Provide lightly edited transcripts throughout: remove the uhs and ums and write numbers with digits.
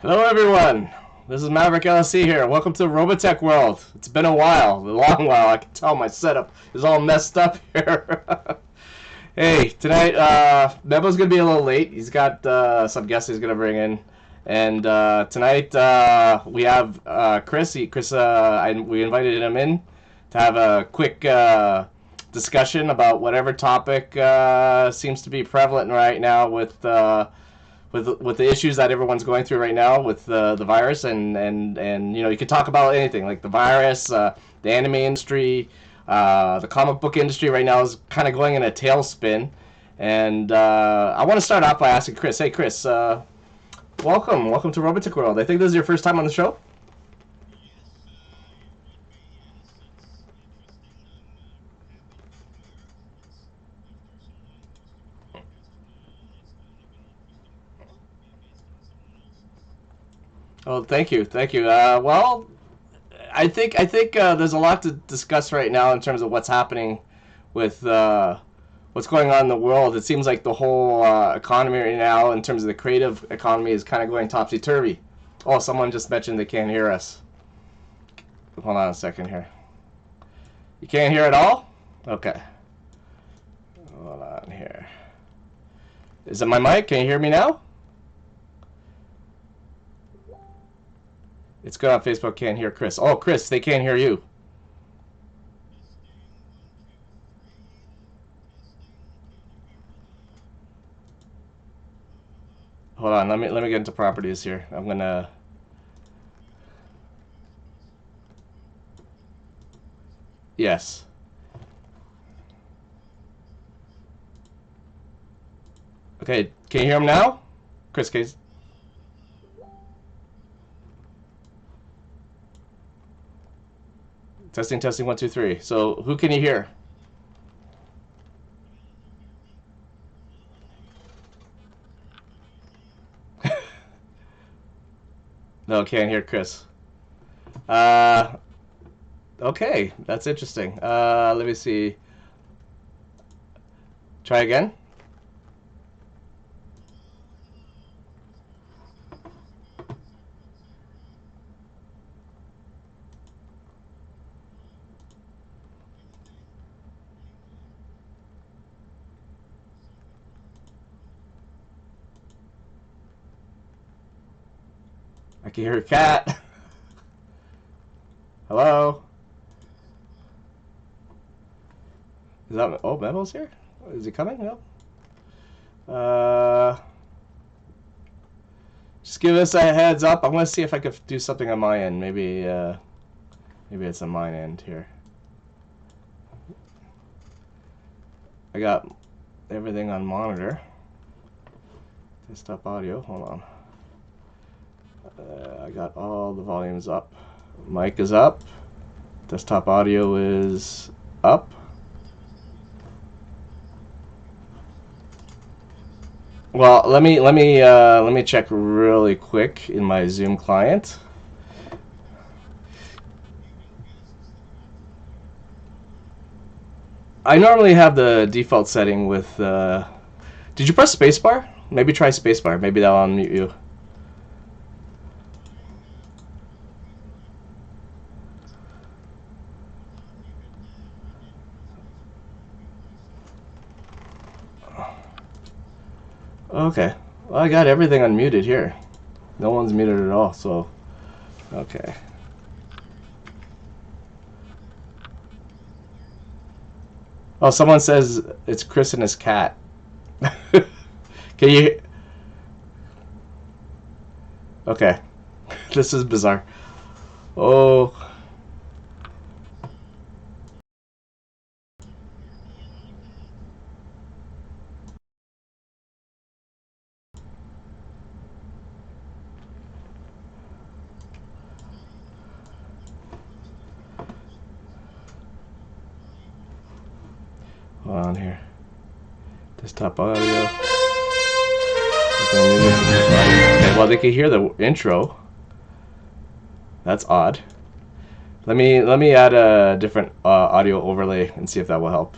Hello, everyone. This is Maverick LSC here. Welcome to Robotech World. It's been a while, a long while. I can tell my setup is all messed up here. Hey, tonight, Mebo's going to be a little late. He's got some guests he's going to bring in. And tonight, we have Chris. We invited him in to have a quick discussion about whatever topic seems to be prevalent right now with the issues that everyone's going through right now with the virus, and you could talk about anything like the virus, the anime industry, the comic book industry right now is kind of going in a tailspin. And I want to start off by asking Chris. Hey, Chris, welcome to Robotech World. I think this is your first time on the show. Oh, thank you. Well, I think there's a lot to discuss right now in terms of what's happening with what's going on in the world. It seems like the whole economy right now, in terms of the creative economy, is kind of going topsy turvy. Oh, someone just mentioned they can't hear us. Hold on a second here. You can't hear at all? Okay. Hold on here. Is it my mic? Can you hear me now? It's good on Facebook. Can't hear Chris. Oh, Chris, they can't hear you. Hold on. Let me get into properties here. I'm gonna. Yes. Okay. Can you hear him now? Chris, can you... Testing, testing, one, two, three. So who can you hear? No, can't hear Chris. Uh, okay, that's interesting. Let me see. Try again. I can hear a cat. Hello? Is that... Oh, Metal's here? Is he coming? No? Uh, just give us a heads up. I'm going to see if I could do something on my end. Maybe it's on my end here. I got everything on monitor. Desktop audio. Hold on. I got all the volumes up. Mic is up. Desktop audio is up. Well, let me check really quick in my Zoom client. I normally have the default setting with. Did you press spacebar? Maybe try spacebar. Maybe that'll unmute you. Okay. Well, I got everything unmuted here. No one's muted at all, so okay. Oh, someone says it's Chris and his cat. Can you? Okay. This is bizarre. Oh, hold on here. Desktop audio. Okay, well they can hear the intro. That's odd. Let me add a different audio overlay and see if that will help.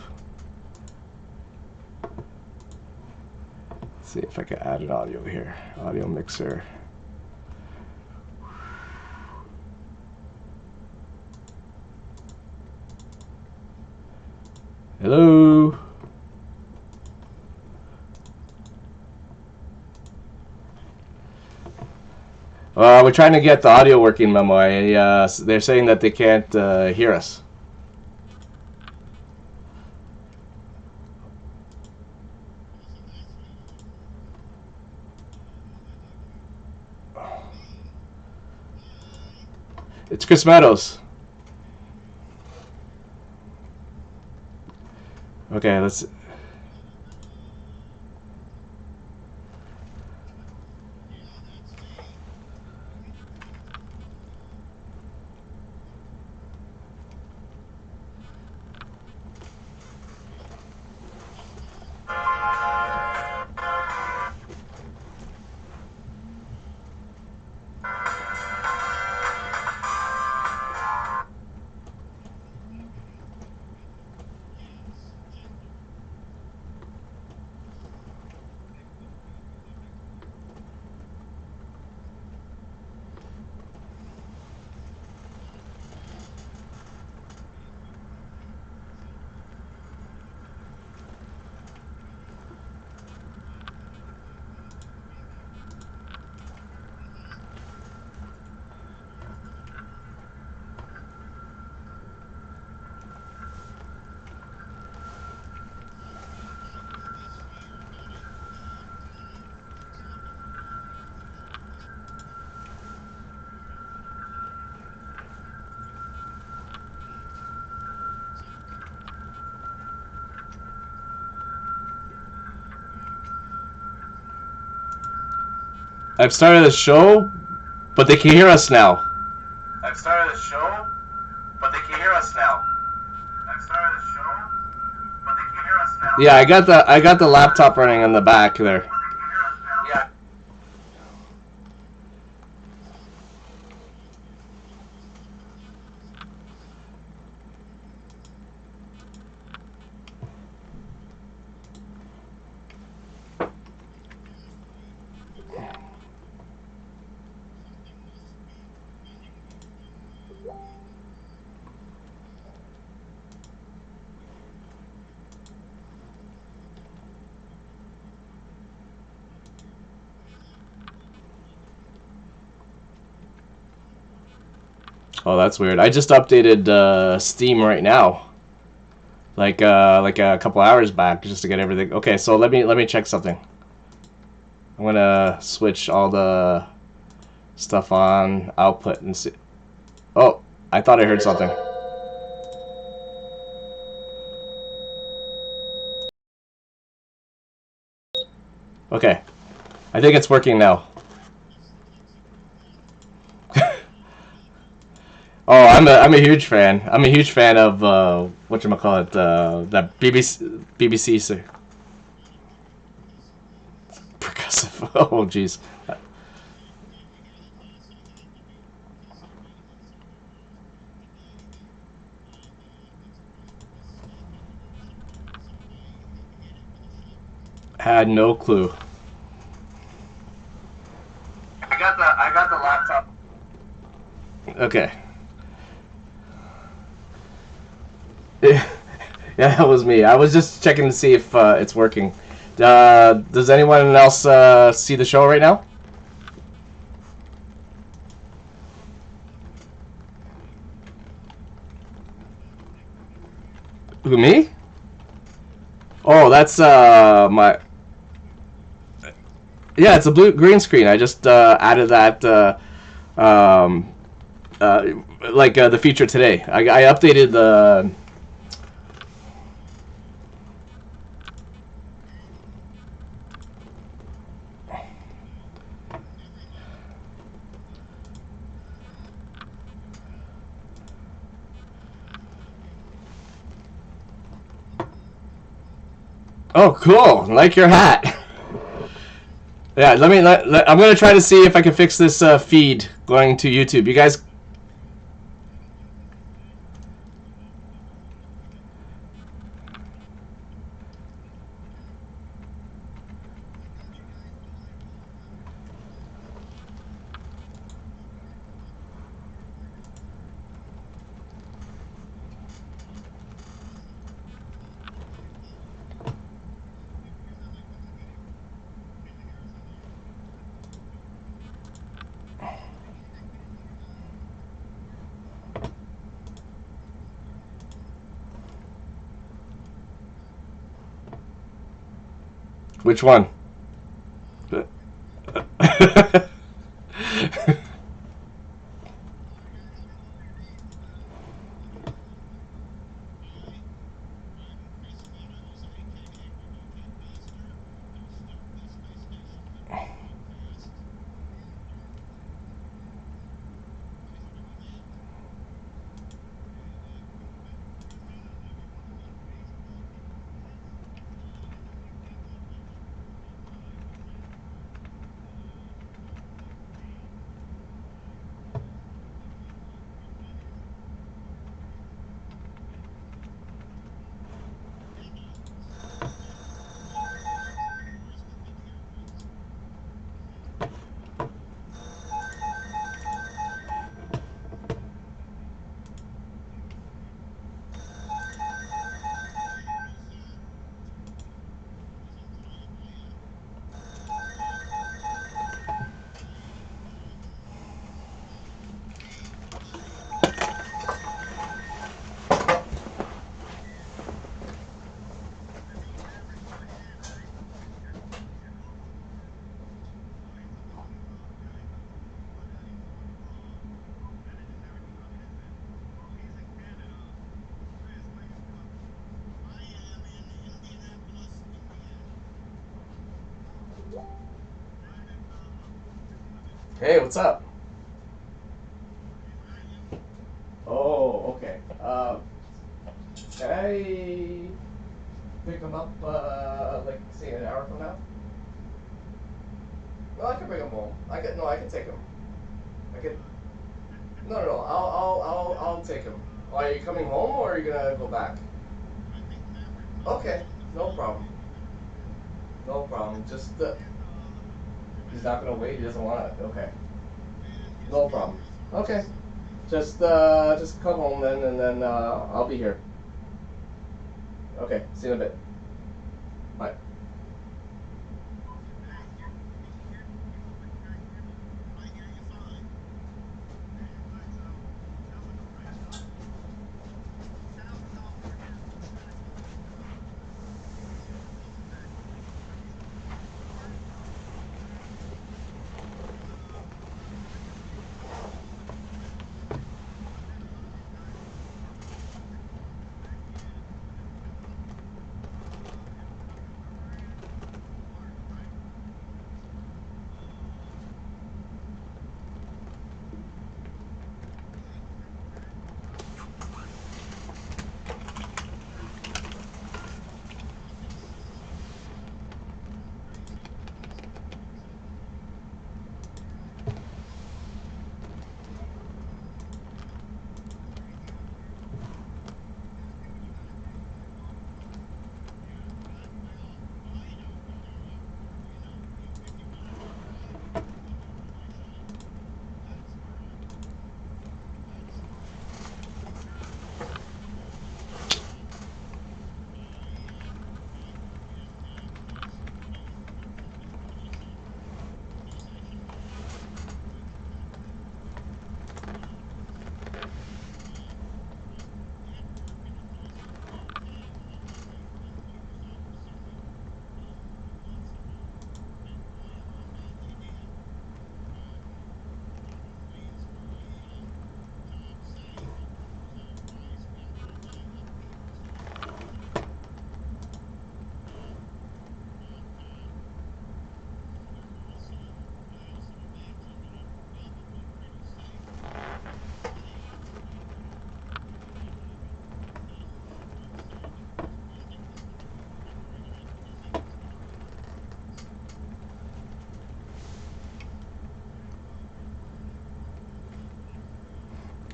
See if I can add an audio here. Audio mixer. Hello. We're trying to get the audio working, Memo. They're saying that they can't hear us. It's Chris Meadows. Okay, let's. I've started the show, but they can hear us now. I've started the show, but they can hear us now. I've started the show, but they can hear us now. Yeah, I got the laptop running in the back there. Yeah. Oh, that's weird. I just updated Steam right now, like a couple hours back, just to get everything. Okay, so let me check something. I'm gonna switch all the stuff on output and see. Oh, I thought I heard something. Okay, I think it's working now. Oh, I'm a huge fan. I'm a huge fan of whatchamacallit, that BBC sir. Percussive. Oh, jeez. Had no clue. I got the laptop. Okay. Yeah, that was me. I was just checking to see if it's working. Does anyone else see the show right now? Who, me? Oh, that's my. Yeah, it's a blue green screen. I just added that um, uh, the feature today. I updated the. Oh, cool! Like your hat. Yeah, I'm gonna try to see if I can fix this feed going to YouTube. You guys. Which one? Hey, what's up? Oh, okay. Can I pick him up, like, say, an hour from now? No, I can bring him home. I can take him. I can. No, no, no. I'll take him. Are you coming home or are you gonna go back? Okay, no problem. No problem. Just he's not gonna wait. He doesn't want it. Okay, no problem. Okay, just come home then, and then I'll be here. Okay, see you in a bit. Bye.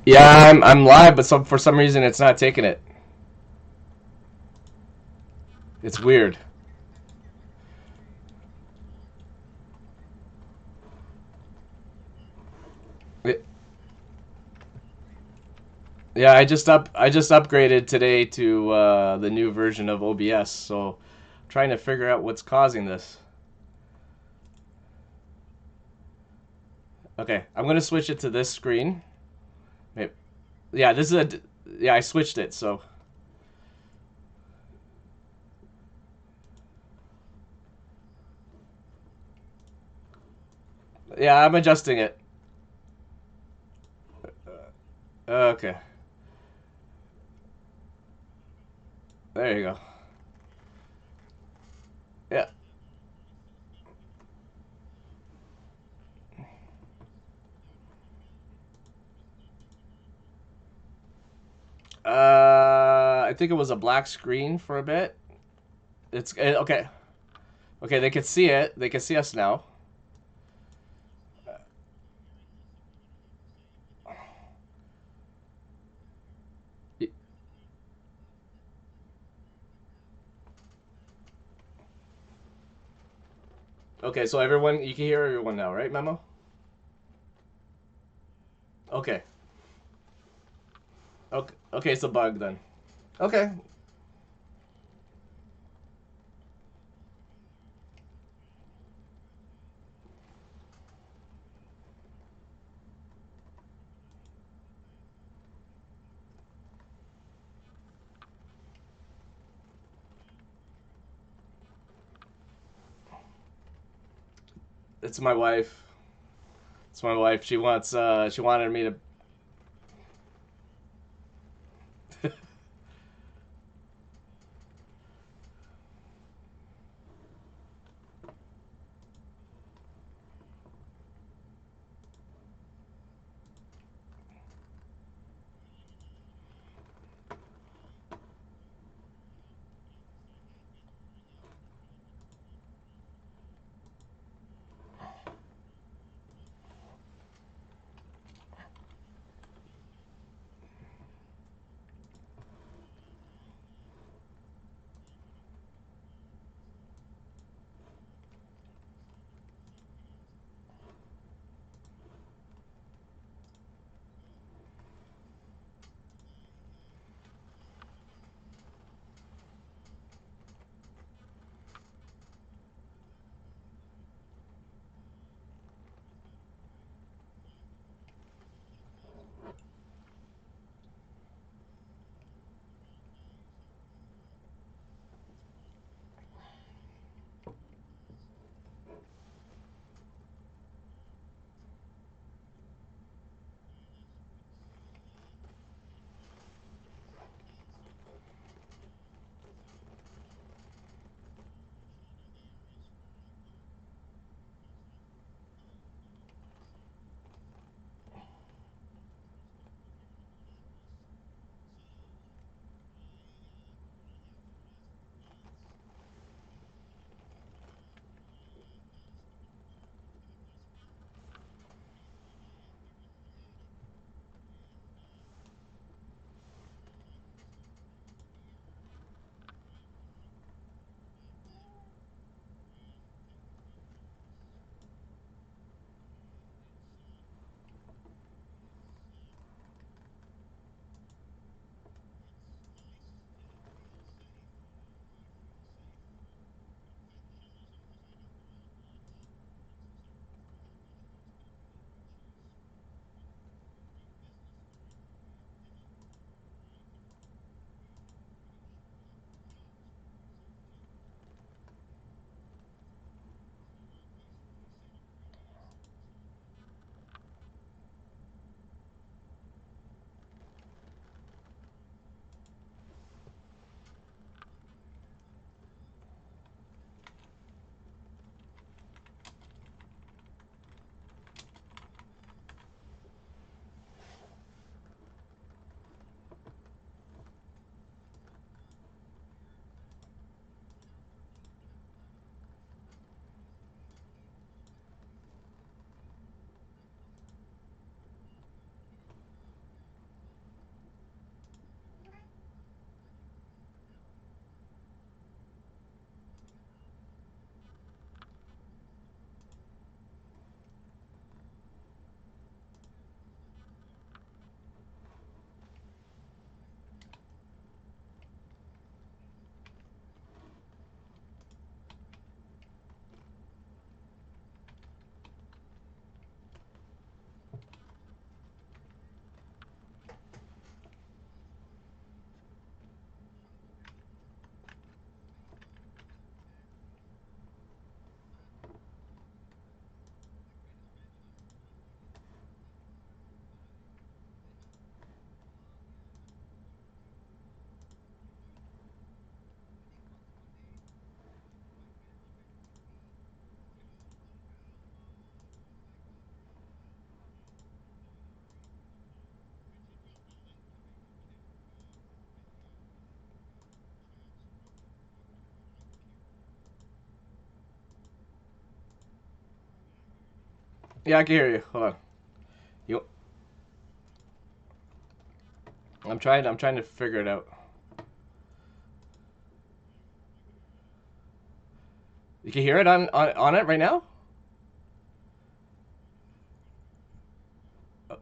Yeah, I'm live, but for some reason it's not taking it. It's weird. It- yeah, I just upgraded today to the new version of OBS, so trying to figure out what's causing this. Okay, I'm gonna switch it to this screen. Maybe, yeah, this is a yeah. I switched it, so Yeah, I'm adjusting it. Okay. There you go. Yeah. I think it was a black screen for a bit. Okay. Okay, they can see it. They can see us now. Okay, so everyone, you can hear everyone now, right, Memo? Okay. Okay, okay, it's a bug then. Okay, it's my wife. It's my wife. She wanted me to. Yeah, I can hear you. Hold on. You. I'm trying to figure it out. You can hear it on it right now. Oh,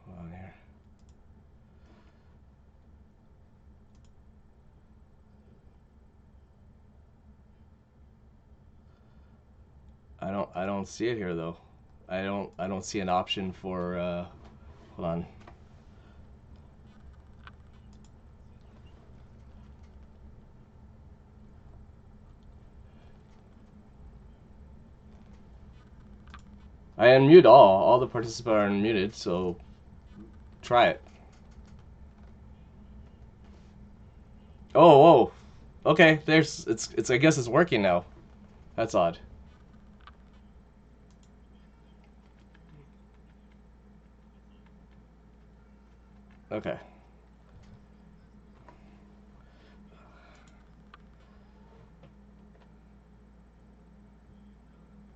hold on here. I don't see it here though. I don't see an option for hold on. I unmute all the participants are unmuted, so try it. Oh, whoa. Okay, there's it's I guess it's working now. That's odd. Okay.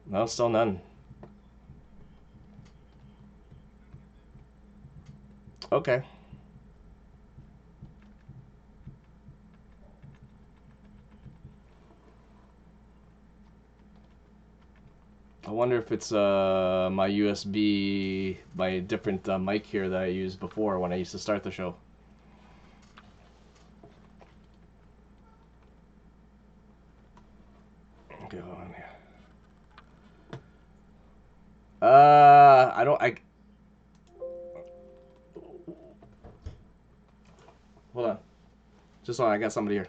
No, still none. Okay. I wonder if it's my USB, my different mic here that I used before when I used to start the show. Okay, hold on here. I don't. I hold on. Just hold on. I got somebody here.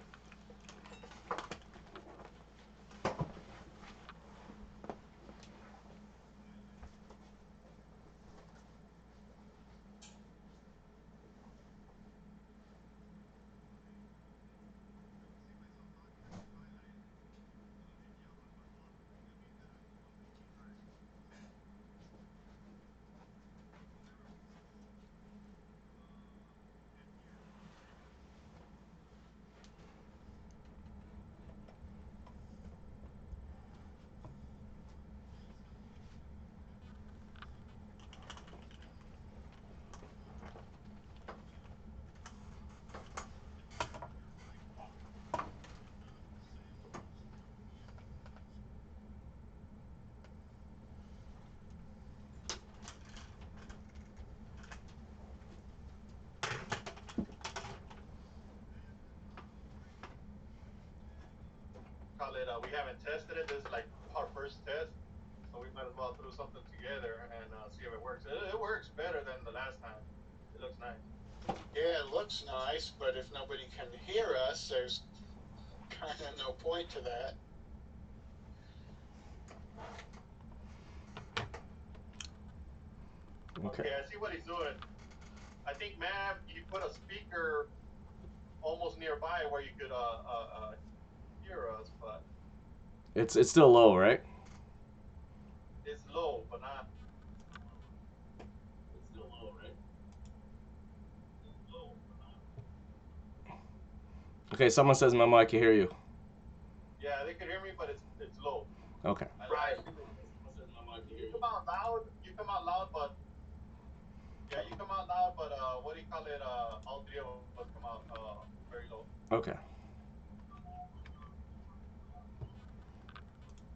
Call it. We haven't tested it. This is like our first test, so we might as well throw something together and see if it works. It works better than the last time. It looks nice. Yeah, it looks nice, but if nobody can hear us, there's kind of no point to that. Okay. Okay, I see what he's doing. I think, man, he put a speaker almost nearby where you could hear us, but It's still low, right? it's low, but not. Okay, someone says Memo, I can hear you. Yeah, they could hear me, but it's low. Okay. I think you come out loud. You come out loud, but yeah, you come out loud, but what do you call it? All three of us come out very low. Okay.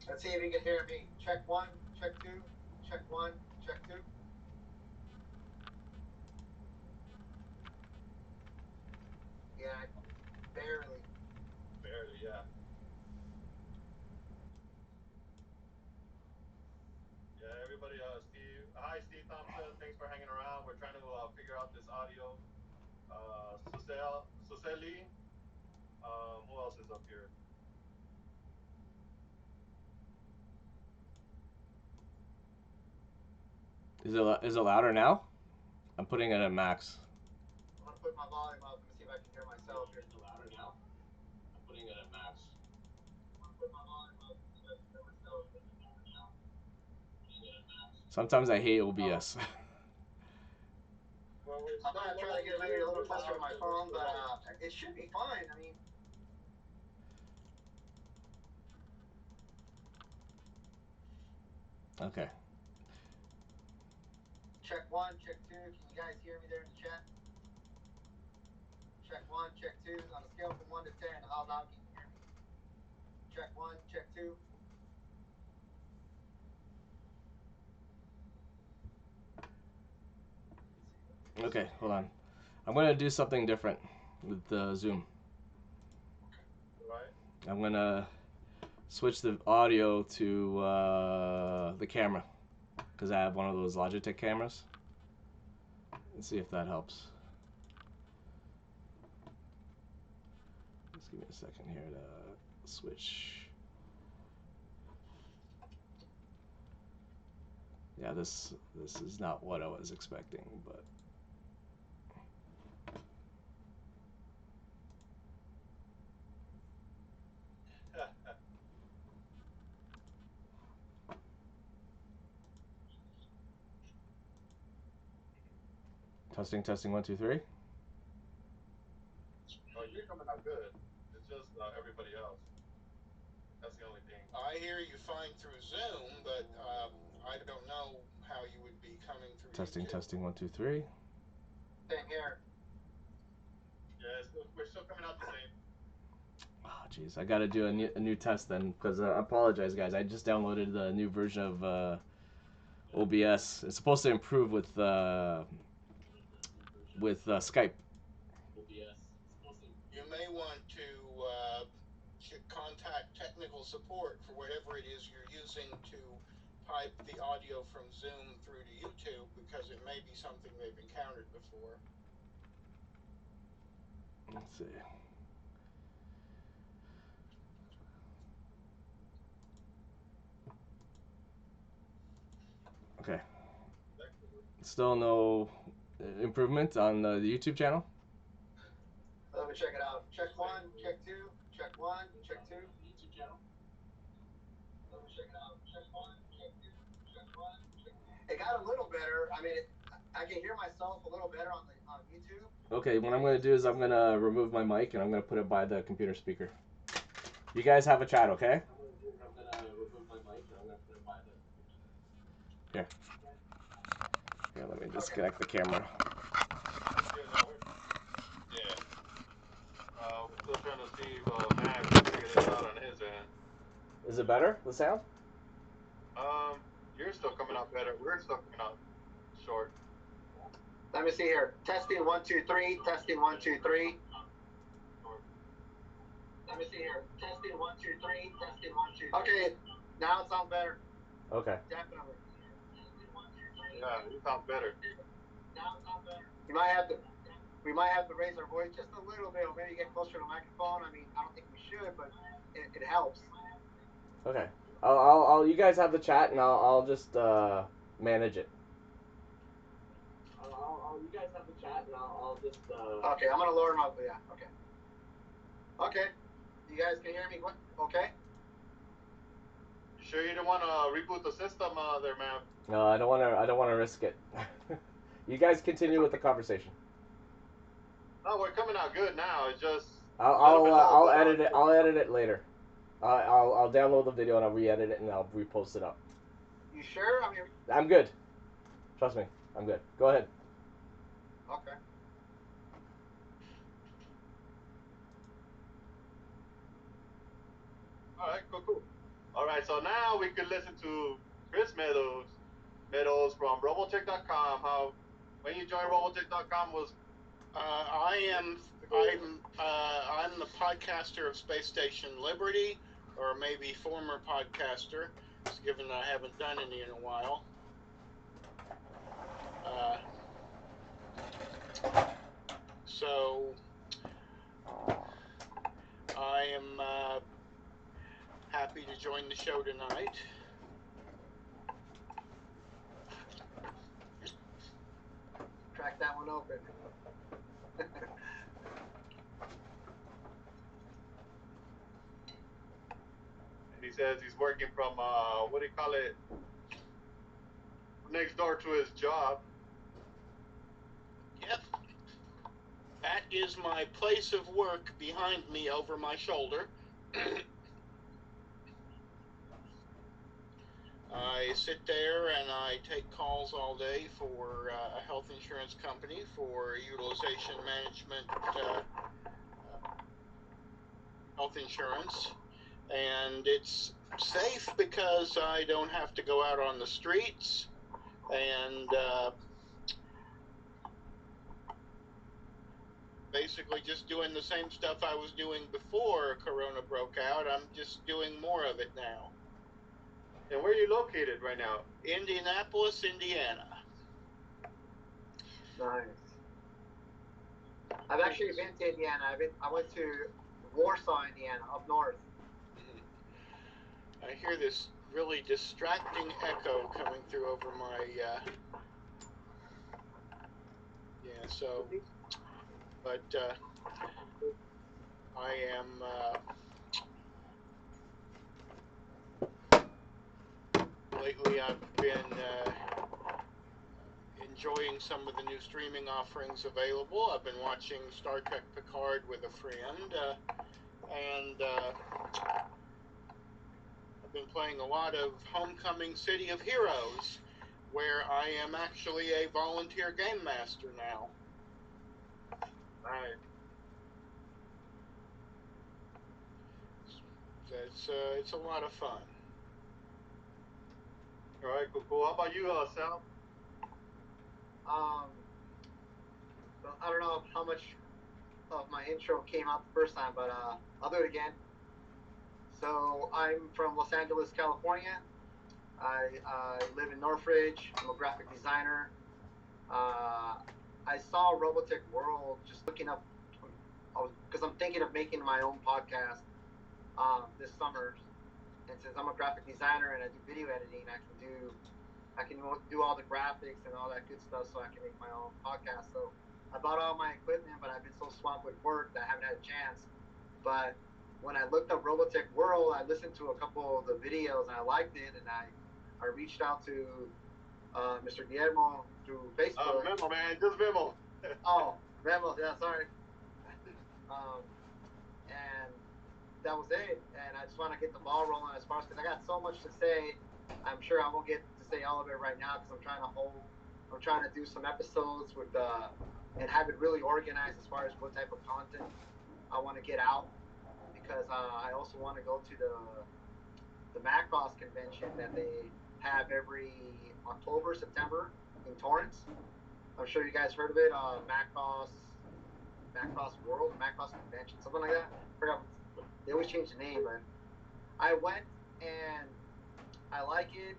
Let's see if you can hear me. Check one, check two, check one, check two. Yeah, barely. Barely, yeah. Yeah, everybody, Steve. Hi, Steve Thompson. Thanks for hanging around. We're trying to figure out this audio. Suseli. Who else is up here? Is it louder now? I'm putting it at max. I'm gonna put my volume up. Let me see if I can hear myself here. I'm gonna put my volume up. Let me see if I can hear myself. Sometimes I hate OBS. Well, I'm gonna try to get maybe a little closer to my phone, but it should be fine. I mean, Okay. check 1, check 2. Can you guys hear me there in the chat? Check 1, check 2. On a scale from 1 to 10, how loud can you hear me? Check 1, check 2. Okay, hold on. I'm gonna do something different with the Zoom. right? I'm gonna switch the audio to the camera because I have one of those Logitech cameras. Let's see if that helps. Just give me a second here to switch. Yeah, this is not what I was expecting, but testing, testing, 1, 2, 3. Oh, you're coming out good. It's just everybody else. That's the only thing. I hear you fine through Zoom, but I don't know how you would be coming through Testing, YouTube. testing, 1, 2, 3. Same here. Yeah, we're still coming out the same. Oh, jeez, I gotta do a new test then, because I apologize, guys. I just downloaded the new version of OBS. It's supposed to improve with Skype. You may want to contact technical support for whatever it is you're using to pipe the audio from Zoom through to YouTube, because it may be something they've encountered before. Let's see. Okay. Still no improvement on the YouTube channel? Let me check it out. Check 1, check 2, check 1, check 2. Let me check it out. Check 1, check 2, check 1, check 2. It got a little better. I mean, I can hear myself a little better on YouTube. Okay, what I'm going to do is I'm going to remove my mic and I'm going to put it by the computer speaker. You guys have a chat, okay? Here. Here, let me disconnect the camera. Yeah. We're still trying to see if Mac can figure this out on his end. Is it better, the sound? You're still coming out better. We're still coming out short. Let me see here. Testing 1, 2, 3. Testing 1, 2, 3. Let me see here. Testing 1, 2, 3. Testing 1, 2, 3. Okay, now it sounds better. Okay. Definitely. Yeah, you sound better. Now it sounds better. We might have to raise our voice just a little bit, or maybe get closer to the microphone. I mean, I don't think we should, but it helps. Okay. I'll you guys have the chat and I'll just manage it. You guys have the chat and I'll just Okay, I'm gonna lower my okay. Okay. You guys can hear me? What? Okay. You sure you don't want to reboot the system there, man? No, I don't want to risk it. You guys continue with the conversation. No, we're coming out good now. It's just I'll edit it. I'll edit it later. I'll download the video and I'll re-edit it and I'll repost it up. You sure? I mean, I'm good. Trust me, I'm good. Go ahead. okay. All right, cool. All right, so now we can listen to Chris Meadows from Robotech.com. When you joined Robotech.com was I'm the podcaster of Space Station Liberty, or maybe former podcaster, given I haven't done any in a while. So I am happy to join the show tonight. Crack that one open. and he says he's working from what do you call it? next door to his job. Yep. That is my place of work behind me over my shoulder. I sit there and I take calls all day for a health insurance company for utilization management health insurance. And it's safe because I don't have to go out on the streets and basically just doing the same stuff I was doing before Corona broke out. I'm just doing more of it now. And where are you located right now? Indianapolis, Indiana. Nice. I've actually been to Indiana. I went to Warsaw, Indiana, up north. I hear this really distracting echo coming through over my but I am lately I've been enjoying some of the new streaming offerings available. I've been watching Star Trek Picard with a friend, and I've been playing a lot of Homecoming City of Heroes, where I am actually a volunteer game master now. Right. It's a lot of fun. All right, cool. How about you, Sal? I don't know how much of my intro came out the first time, but I'll do it again. So I'm from Los Angeles, California. I live in Northridge. I'm a graphic designer. I saw Robotech World just looking up, because I'm thinking of making my own podcast this summer. And since I'm a graphic designer and I do video editing, I can do all the graphics and all that good stuff, so I can make my own podcast. So I bought all my equipment, but I've been so swamped with work that I haven't had a chance. But when I looked up Robotech World, I listened to a couple of the videos and I liked it, and I reached out to Mr. Guillermo through Facebook. Memo, man, just Memo. Oh, Memo, yeah, sorry. And that was it. And I just want to get the ball rolling as far as, because I got so much to say. I'm sure I won't get to say all of it right now because I'm trying to do some episodes with and have it really organized as far as what type of content I want to get out, because I also want to go to the Macross convention that they have every October, September in Torrance. I'm sure you guys heard of it. Macross World, Macross Convention, something like that. I forgot. They always change the name, but I went and I like it.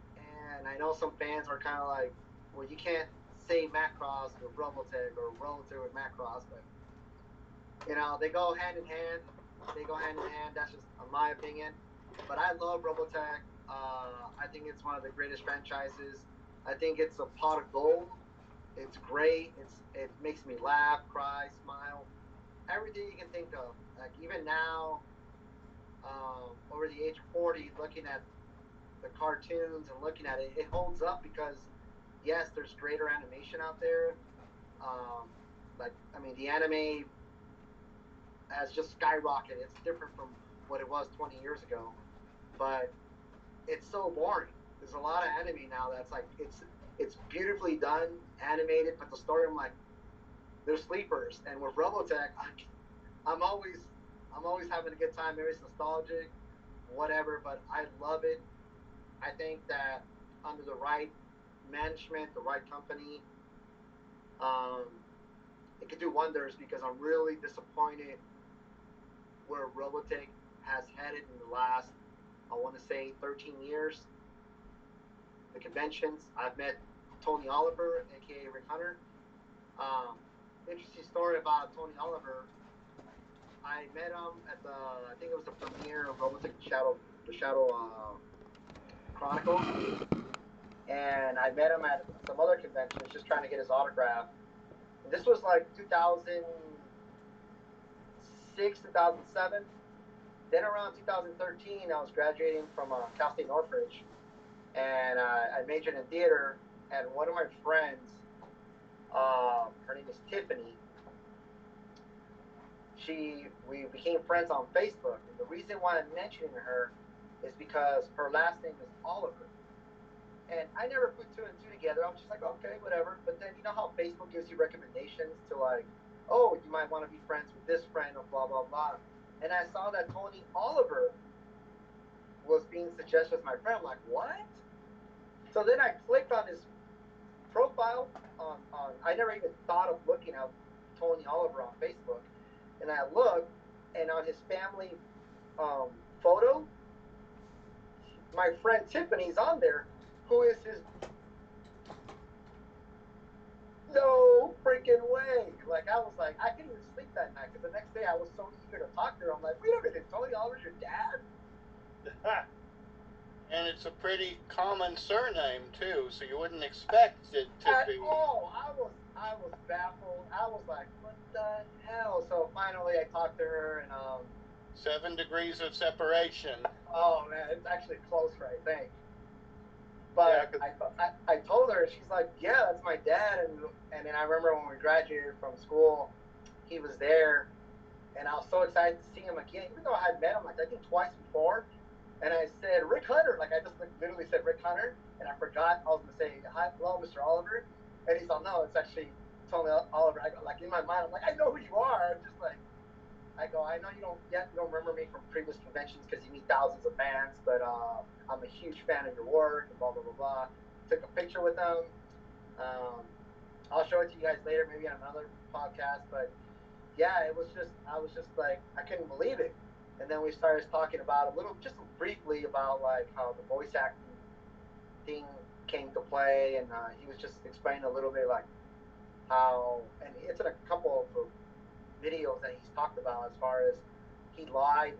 And I know some fans are kind of like, well, you can't say Macross with Robotech or Robotech with Macross, but you know, they go hand in hand. That's just my opinion. But I love Robotech. I think it's one of the greatest franchises. I think it's a pot of gold. It's great. It makes me laugh, cry, smile, everything you can think of. Like even now, over the age of 40, looking at the cartoons and looking at it, it holds up because yes, there's greater animation out there. The anime has just skyrocketed. It's different from what it was 20 years ago, but it's so boring. There's a lot of anime now that's like it's beautifully done, animated, but the story, I'm like, they're sleepers. And with Robotech, I'm always having a good time. Maybe it's nostalgic, whatever, but I love it. I think that under the right management, the right company, it could do wonders, because I'm really disappointed where Robotech has headed in the last, I want to say, 13 years. The conventions, I've met Tony Oliver, aka Rick Hunter. Interesting story about Tony Oliver. I met him at I think it was the premiere of Robotech the Shadow Chronicles, and I met him at some other conventions just trying to get his autograph. And this was like 2006, 2007. Then around 2013, I was graduating from Cal State Northridge, and I majored in theater. and one of my friends, her name is Tiffany. We became friends on Facebook, and the reason why I'm mentioning her is because her last name is Oliver. And I never put two and two together. I was just like, okay, whatever. But then you know how Facebook gives you recommendations to like, oh, you might want to be friends with this friend or blah blah blah. And I saw that Tony Oliver was being suggested as my friend. I'm like, what? So then I clicked on his profile on I never even thought of looking at Tony Oliver on Facebook, and I looked, and on his family photo, my friend Tiffany's on there, who is his no freaking way. Like I was like, I couldn't even sleep that night because the next day I was so eager to talk to her. I'm like, wait a minute, Tony Oliver's your dad? And it's a pretty common surname too, so you wouldn't expect it to At be all. I was baffled. I was like, what the hell? So finally I talked to her and 7 degrees of separation. oh man, it's actually close, right? Thanks. Yeah, But 'cause I told her, she's like, yeah, that's my dad. And then I remember when we graduated from school, he was there, and I was so excited to see him again, even though I had met him like I think twice before. And I said Rick Hunter, like I just like, literally said Rick Hunter, and I forgot I was gonna say hi, hello, Mr. Oliver, and he's like, no, it's actually Tony Oliver. I go, like in my mind, I'm like, I know who you are. I'm just like, I go, I know you don't remember me from previous conventions because you meet thousands of fans, but I'm a huge fan of your work and blah blah blah blah. Took a picture with him. Um, I'll show it to you guys later, maybe on another podcast. But yeah, it was just I was just like I couldn't believe it. And then we started talking about a little, just briefly about like how the voice acting thing came to play, and he was just explaining a little bit like how, and it's in a couple of videos that he's talked about as far as he lied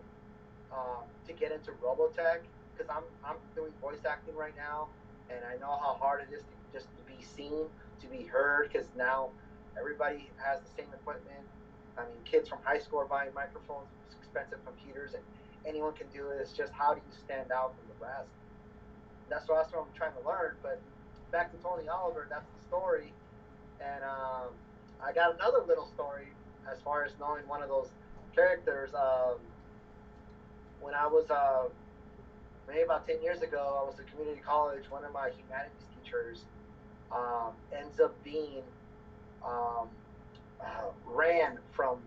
to get into Robotech because I'm doing voice acting right now, and I know how hard it is to just to be seen, to be heard, because now everybody has the same equipment. I mean, kids from high school are buying microphones, expensive computers, and anyone can do it. It's just how do you stand out from the rest? That's what I'm trying to learn. But back to Tony Oliver, that's the story. And I got another little story as far as knowing one of those characters. When I was maybe about 10 years ago, I was at community college. One of my humanities teachers ends up being um, ran from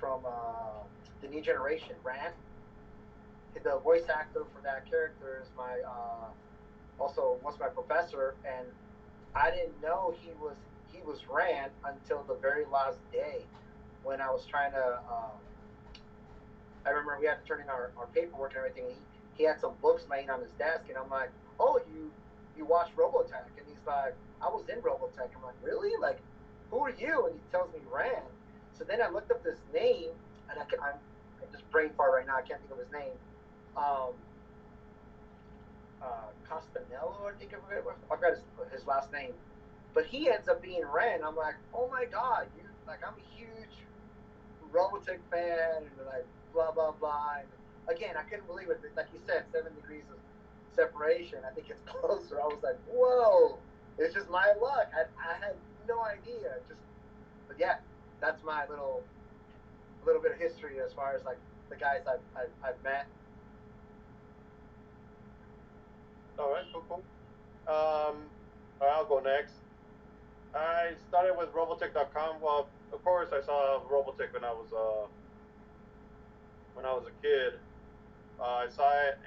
the new generation. Ran the voice actor for that character is my also was my professor, and I didn't know he was ran until the very last day when I was trying to. I remember we had to turn in our paperwork and everything. And he had some books laying on his desk, and I'm like, "Oh, you watched Robotech?" And he's like, "I was in Robotech." I'm like, "Really? Like, who are you?" And he tells me Rand. So then I looked up this name, and I'm just brain fart right now. I can't think of his name. Um, Castanello, I think I forgot his last name, but he ends up being Rand. I'm like, "Oh my god, you like I'm a huge Robotech fan and like blah blah blah." And again, I couldn't believe it. Like you said, 7 degrees of separation. I think it's closer. I was like, whoa! It's just my luck. I had no idea. Just, but yeah, that's my little bit of history as far as like the guys I've met. All right, cool, cool. All right, I'll go next. I started with Robotech.com. Well, of course, I saw Robotech when I was a kid. I saw it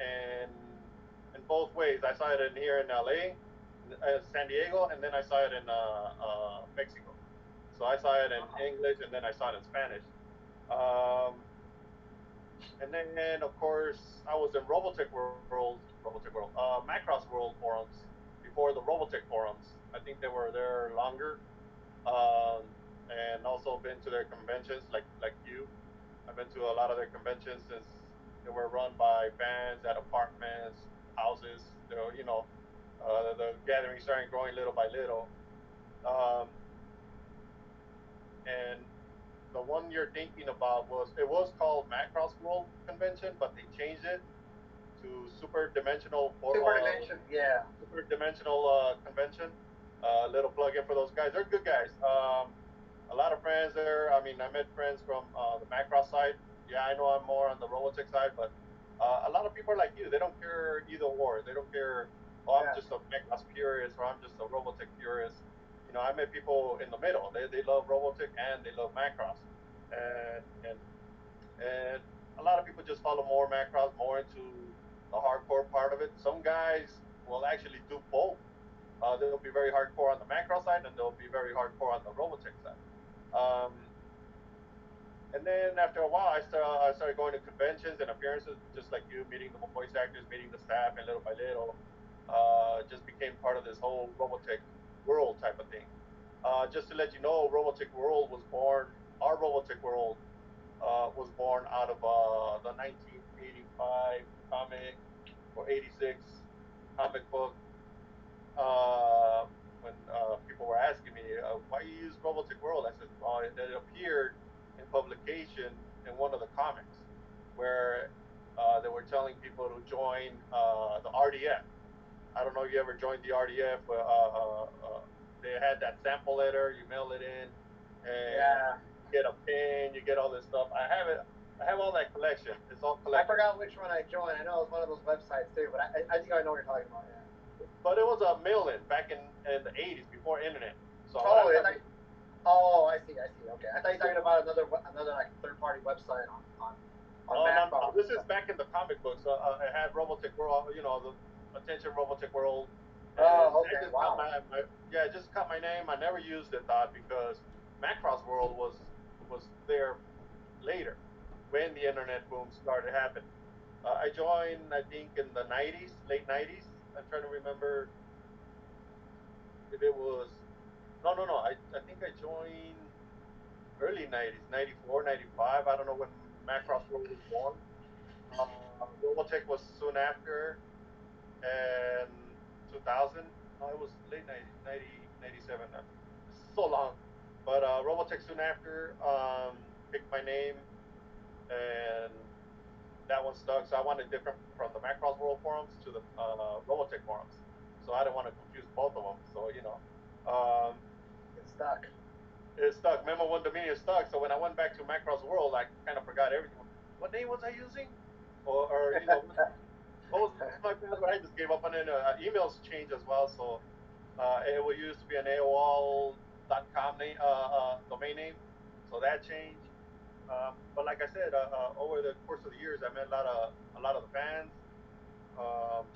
in both ways. I saw it in here in LA, San Diego, and then I saw it in Mexico. So I saw it in English, and then I saw it in Spanish. Um, and then, of course, I was in Robotech World, Macross World forums before the Robotech forums. I think they were there longer, um, and also been to their conventions like you. I've been to a lot of their conventions since they were run by fans at apartments, houses. The gathering started growing little by little. Um, and the one you're thinking about was it was called Macross World Convention, but they changed it to to Super Dimensional Super Dimension, yeah. Super Dimensional Convention. Little plug in for those guys. They're good guys. A lot of friends there. I mean, I met friends from the Macross side. Yeah, I know I'm more on the Robotech side, but a lot of people are like you. They don't care either or. They don't care. Oh, I'm Yeah. just a Macross purist, or I'm just a Robotech purist. I met people in the middle. They love Robotech and they love Macross, and and a lot of people just follow more Macross, more into the hardcore part of it. Some guys will actually do both. They'll be very hardcore on the Macross side, and they'll be very hardcore on the Robotech side. Um, and then after a while, I started going to conventions and appearances, just like you, meeting the voice actors, meeting the staff, and little by little, just became part of this whole Robotech world type of thing. Just to let you know, Robotech World was born. Our Robotech World was born out of the 1985 comic or 86 comic book. Uh, when people were asking me, why you use Robotech World, I said, well, it appeared in publication in one of the comics where they were telling people to join the RDF. I don't know if you ever joined the RDF. They had that sample letter. You mail it in, and Yeah. you get a pin. You get all this stuff. I have it. I have all that collection. It's all I collected. forgot which one I joined. I know it was one of those websites too, but I think I know what you're talking about. Yeah. But it was a mail-in back in the '80s before internet. So when I Oh, started, I see. I see. Okay. I thought you were talking about another like third party website on oh no, no, Macross. this is back in the comic books. I had Robotech World, the Attention Robotech World, and Oh, I okay. just got Wow. yeah, I just cut my name. I never used it, because Macross World was there later when the internet boom started happening. I joined, I think, in the '90s, late '90s. I'm trying to remember if it was. No, no, no. I think I joined early '90s, '94, '95. I don't know when Macross World was born. Robotech was soon after, and 2000. No, it was late 90, 90 97. It's so long. But Robotech soon after picked my name, and that one stuck. So I wanted different from the Macross World forums to the Robotech forums. So I didn't want to confuse both of them. So, um, It's stuck. it stuck. Remember when Dominion stuck? So when I went back to Macross World, I kind of forgot everything. What name was I using? Or what was my password? I just gave up on it. Emails changed as well. So it was used to be an AOL.com domain name. So that changed. But like I said, over the course of the years, I met a lot of the fans.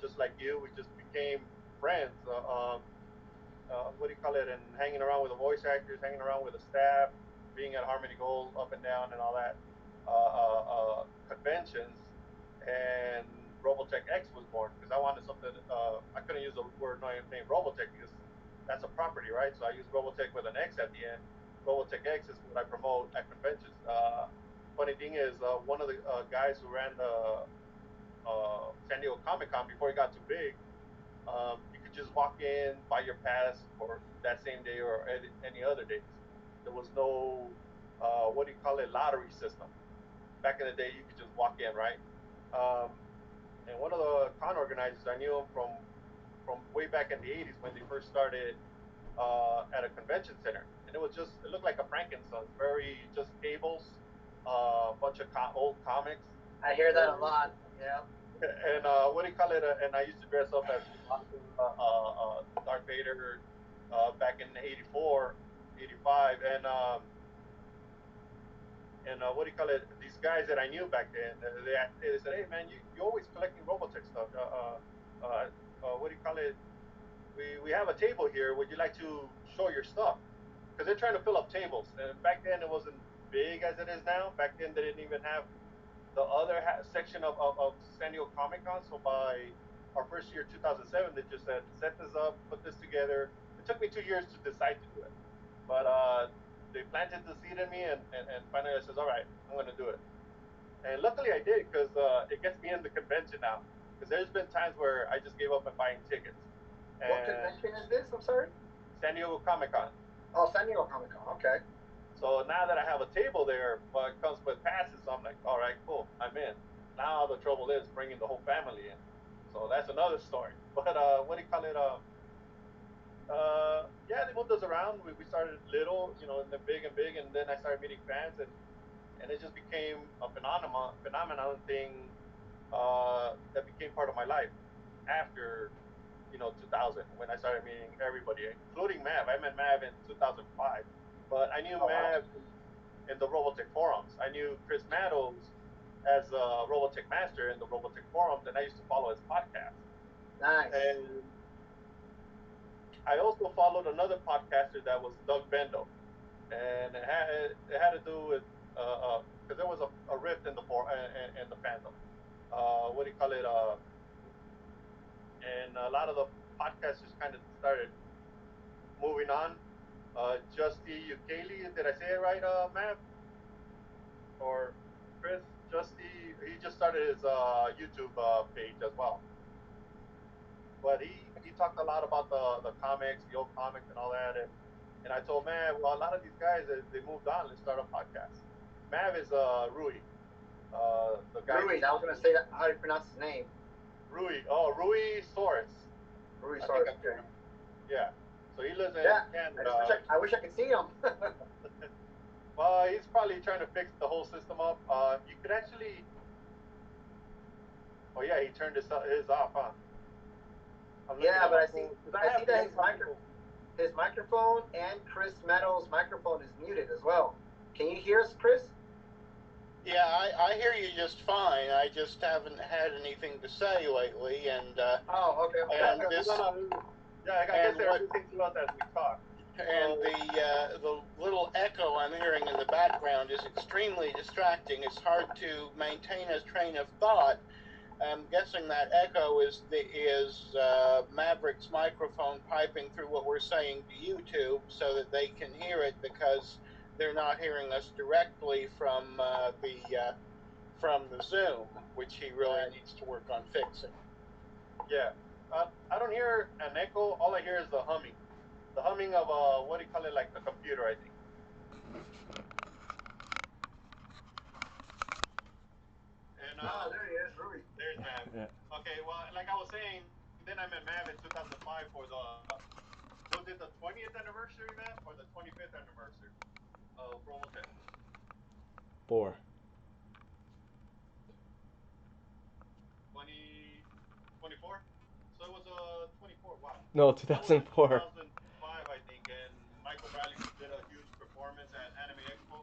Just like you, we just became friends. What do you call it? And hanging around with the voice actors, hanging around with the staff, being at Harmony Gold, up and down, and all that conventions. And Robotech X was born because I wanted something. I couldn't use the word name Robotech because that's a property, right? So I use Robotech with an X at the end. Robotech X is what I promote at conventions. Funny thing is, one of the guys who ran the San Diego Comic Con before he got too big, you could just walk in, buy your pass for that same day or any other days. There was no, what do you call it, lottery system. Back in the day, you could just walk in, right? Um, and one of the con organizers, I knew him from way back in the '80s when they first started at a convention center, and it looked like a Frankenstein's, very just tables, a bunch of old comics, I hear that a and lot. Yeah. what do you call it? And I used to dress up as Chewbacca, Darth Vader, back in '84, '85, and what do you call it? These guys that I knew back then, they said, "Hey man, you always collecting Robotech stuff. What do you call it? We have a table here. Would you like to show your stuff?" Because they're trying to fill up tables, and back then it wasn't big as it is now. Back then they didn't even have the other section of San Diego Comic Con. So by our first year, 2007, they just said, set this up, put this together. It took me 2 years to decide to do it, but they planted the seed in me, and finally I says, all right, I'm going to do it. And luckily I did because it gets me in the convention now. Because there's been times where I just gave up on buying tickets. What And convention is this? I'm sorry. San Diego Comic Con. Oh, San Diego Comic Con. Okay. So now that I have a table there, but it comes with passes, so I'm like, all right, cool, I'm in. Now the trouble is bringing the whole family in. So that's another story. But what do you call it? Yeah, they moved us around. We started little, and then big and big, and then I started meeting fans, and it just became a phenomenon thing that became part of my life after 2000 when I started meeting everybody, including Mav. I met Mav in 2005, but I knew Oh wow. Mav in the Robotech forums. I knew Chris Maddles as a Robotech master in the Robotech forums, and I used to follow his podcast. Nice. And I also followed another podcaster that was Doug Bendo, and it had to do with because there was a rift in the fandom. What do you call it? And a lot of the podcasters kind of started moving on. Justy Ukeli, did I say it right, Matt? Or Chris? Justy, he just started his YouTube page as well. But he talked a lot about the comics, the old comics, and all that. And I told Mav, well, a lot of these guys they moved on. Let's start a podcast. Mav is Rui, the guy Rui. from I was gonna say that. How do you pronounce his name? Rui. Oh, Rui Soros. Rui I think Soros. I Okay. Yeah. So he lives in Yeah. Canada. I wish I could see him. Well, he's probably trying to fix the whole system up. You could actually. Oh yeah, he turned his off, huh? I'm looking Yeah, at but my phone because I I have see the that info. his microphone and Chris Meadows' microphone is muted as well. Can you hear us, Chris? Yeah, I hear you just fine. I just haven't had anything to say lately, and Oh, okay, Yeah, and okay. this yeah, I guess and they're what listening to us as we talk. and So the little echo I'm hearing in the background is extremely distracting. It's hard to maintain a train of thought. I'm guessing that echo is Maverick's microphone piping through what we're saying to YouTube so that they can hear it because they're not hearing us directly from the Zoom, which he really Right. needs to work on fixing. yeah, I don't hear an echo. All I hear is the humming of what do you call it, like the computer, I think. And Ah, there he is, Rui. there's Mav. Yeah. Okay, well, like I was saying, then I met Mav in 2005 for was it the 20th anniversary, Mav, or the 25th anniversary of Robotech? 4. 20, 24? So it was 24. Wow. No, That was in 2004. 2005, I think, and Michael Bradley did a huge performance at Anime Expo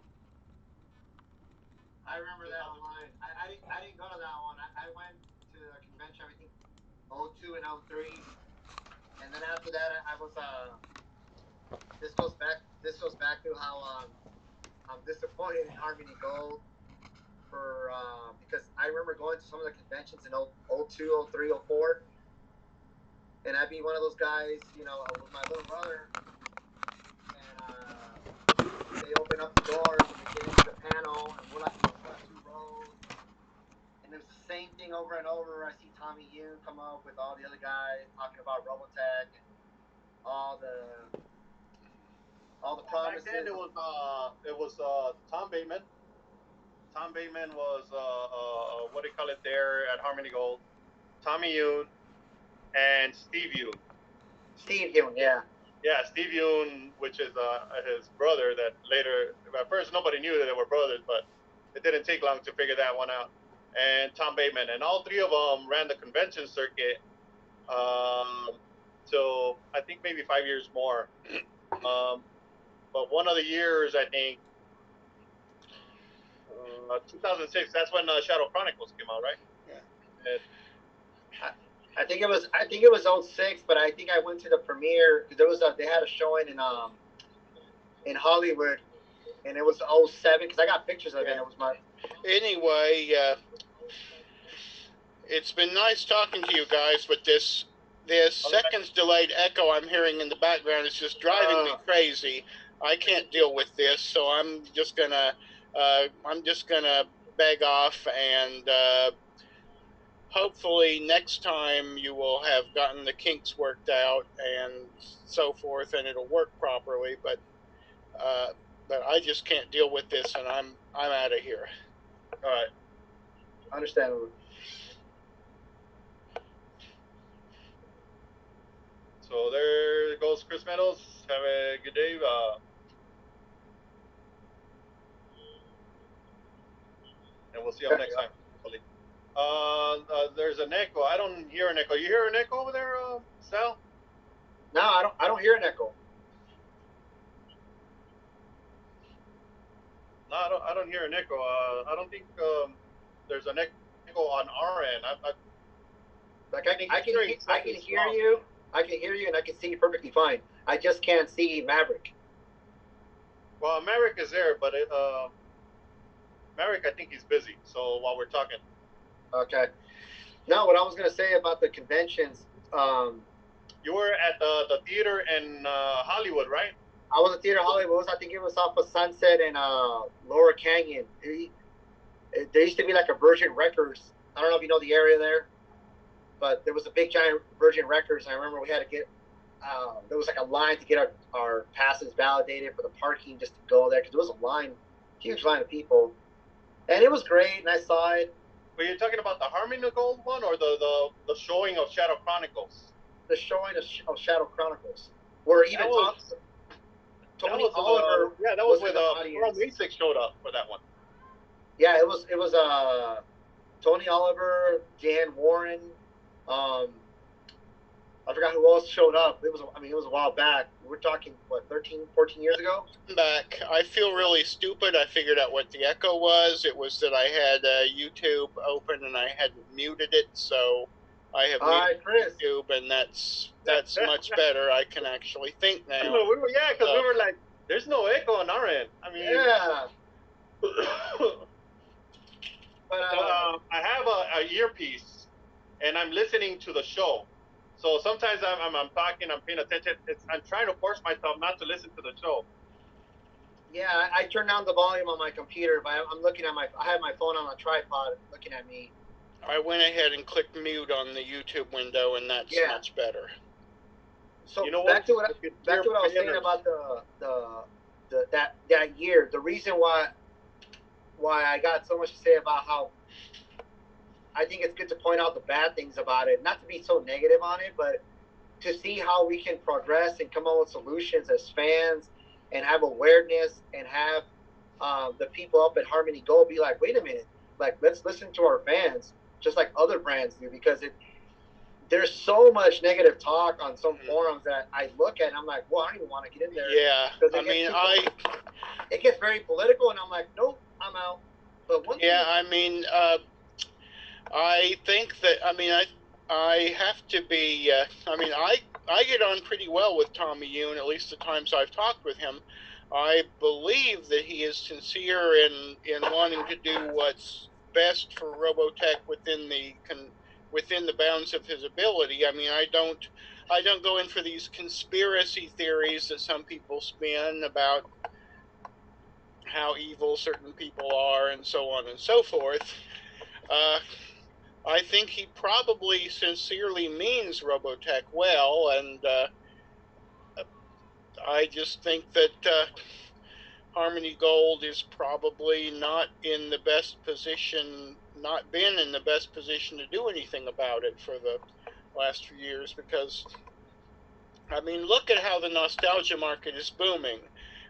I remember that 2000. online. I didn't go to that one. I went to the convention, I think, 02 and 03. And then after that, I was, this goes back to how, I'm disappointed in Harmony Gold because I remember going to some of the conventions in 02, 03, 04. And I'd be one of those guys, with my little brother, and they open up the doors and we get into the panel, and we're like in the front two rows, and it's the same thing over and over. I see Tommy Yoon come up with all the other guys talking about Robotech and all the all the Well, back then promises. it was Tom Bateman. Tom Bateman was what do you call it there at Harmony Gold? Tommy Yoon and Steve Yoon. Steve Yoon, yeah. Yeah, Steve Yoon, which is his brother. That later, at first, nobody knew that they were brothers, but it didn't take long to figure that one out. And Tom Bateman, and all three of them ran the convention circuit um, till I think maybe 5 years more. Um, but one of the years, I think, 2006. That's when Shadow Chronicles came out, right? Yeah. And, I think it was '06, but I think I went to the premiere because they had a showing in Hollywood, and it was '07 because I got pictures of it. Yeah. It was my Anyway, it's been nice talking to you guys, but this all right. seconds delayed echo I'm hearing in the background is just driving me crazy. I can't deal with this, so I'm just gonna beg off, and hopefully next time you will have gotten the kinks worked out and so forth, and it'll work properly. Uh, but I just can't deal with this, and I'm out of here. All right. Understandable. So there goes Chris Meadows. Have a good day. And we'll see you next time. Hopefully. There's an echo. I don't hear an echo. You hear an echo over there, Sal? No, I don't. I don't hear an echo. No, I don't hear an echo. I don't think there's an echo on our end. Like I can hear you. I can hear you, and I can see you perfectly fine. I just can't see Maverick. Well, Maverick is there, but Maverick, I think he's busy. So while we're talking. Okay. Now, what I was gonna say about the conventions. You were at the theater in Hollywood, right? I was at Theater Hollywood. I think it was off of Sunset and Lower Canyon. There used to be like a Virgin Records. I don't know if you know the area there, but there was a big giant Virgin Records. And I remember we had to get. There was like a line to get our passes validated for the parking just to go there because there was a line, huge line of people, and it was great. And I saw it. Were you talking about the Harmony Gold one or the showing of Shadow Chronicles? The showing of Shadow Chronicles, where even Tony Oliver. Yeah, that was when Pearl Masick showed up for that one. Yeah, it was Tony Oliver, Jan Warren, I forgot who else showed up. It was a while back. We're talking, what, 13, 14 years ago? Back. I feel really stupid. I figured out what the echo was. It was that I had YouTube open and I hadn't muted it, so I have muted YouTube, and that's much better. I can actually think now. Because we were like, there's no echo on our end. I mean, yeah. But I have a earpiece, and I'm listening to the show. So sometimes I'm talking, I'm paying attention. I'm trying to force myself not to listen to the show. Yeah, I turned down the volume on my computer, but I'm looking at I have my phone on a tripod looking at me. I went ahead and clicked mute on the YouTube window, and that's much better. So back to what I was saying about that year. The reason why I got so much to say about how I think it's good to point out the bad things about it, not to be so negative on it, but to see how we can progress and come up with solutions as fans and have awareness and have the people up at Harmony Gold be like, wait a minute, like, let's listen to our fans just like other brands do, because there's so much negative talk on some forums that I look at and I'm like, well, I don't even want to get in there. Yeah, it gets very political, and I'm like, nope, I'm out. But I think that, I have to be, I get on pretty well with Tommy Yoon, at least the times I've talked with him. I believe that he is sincere in wanting to do what's best for Robotech within the bounds of his ability. I mean, I don't go in for these conspiracy theories that some people spin about how evil certain people are and so on and so forth. I think he probably sincerely means Robotech well, and I just think that Harmony Gold is probably not been in the best position to do anything about it for the last few years, because, I mean, look at how the nostalgia market is booming.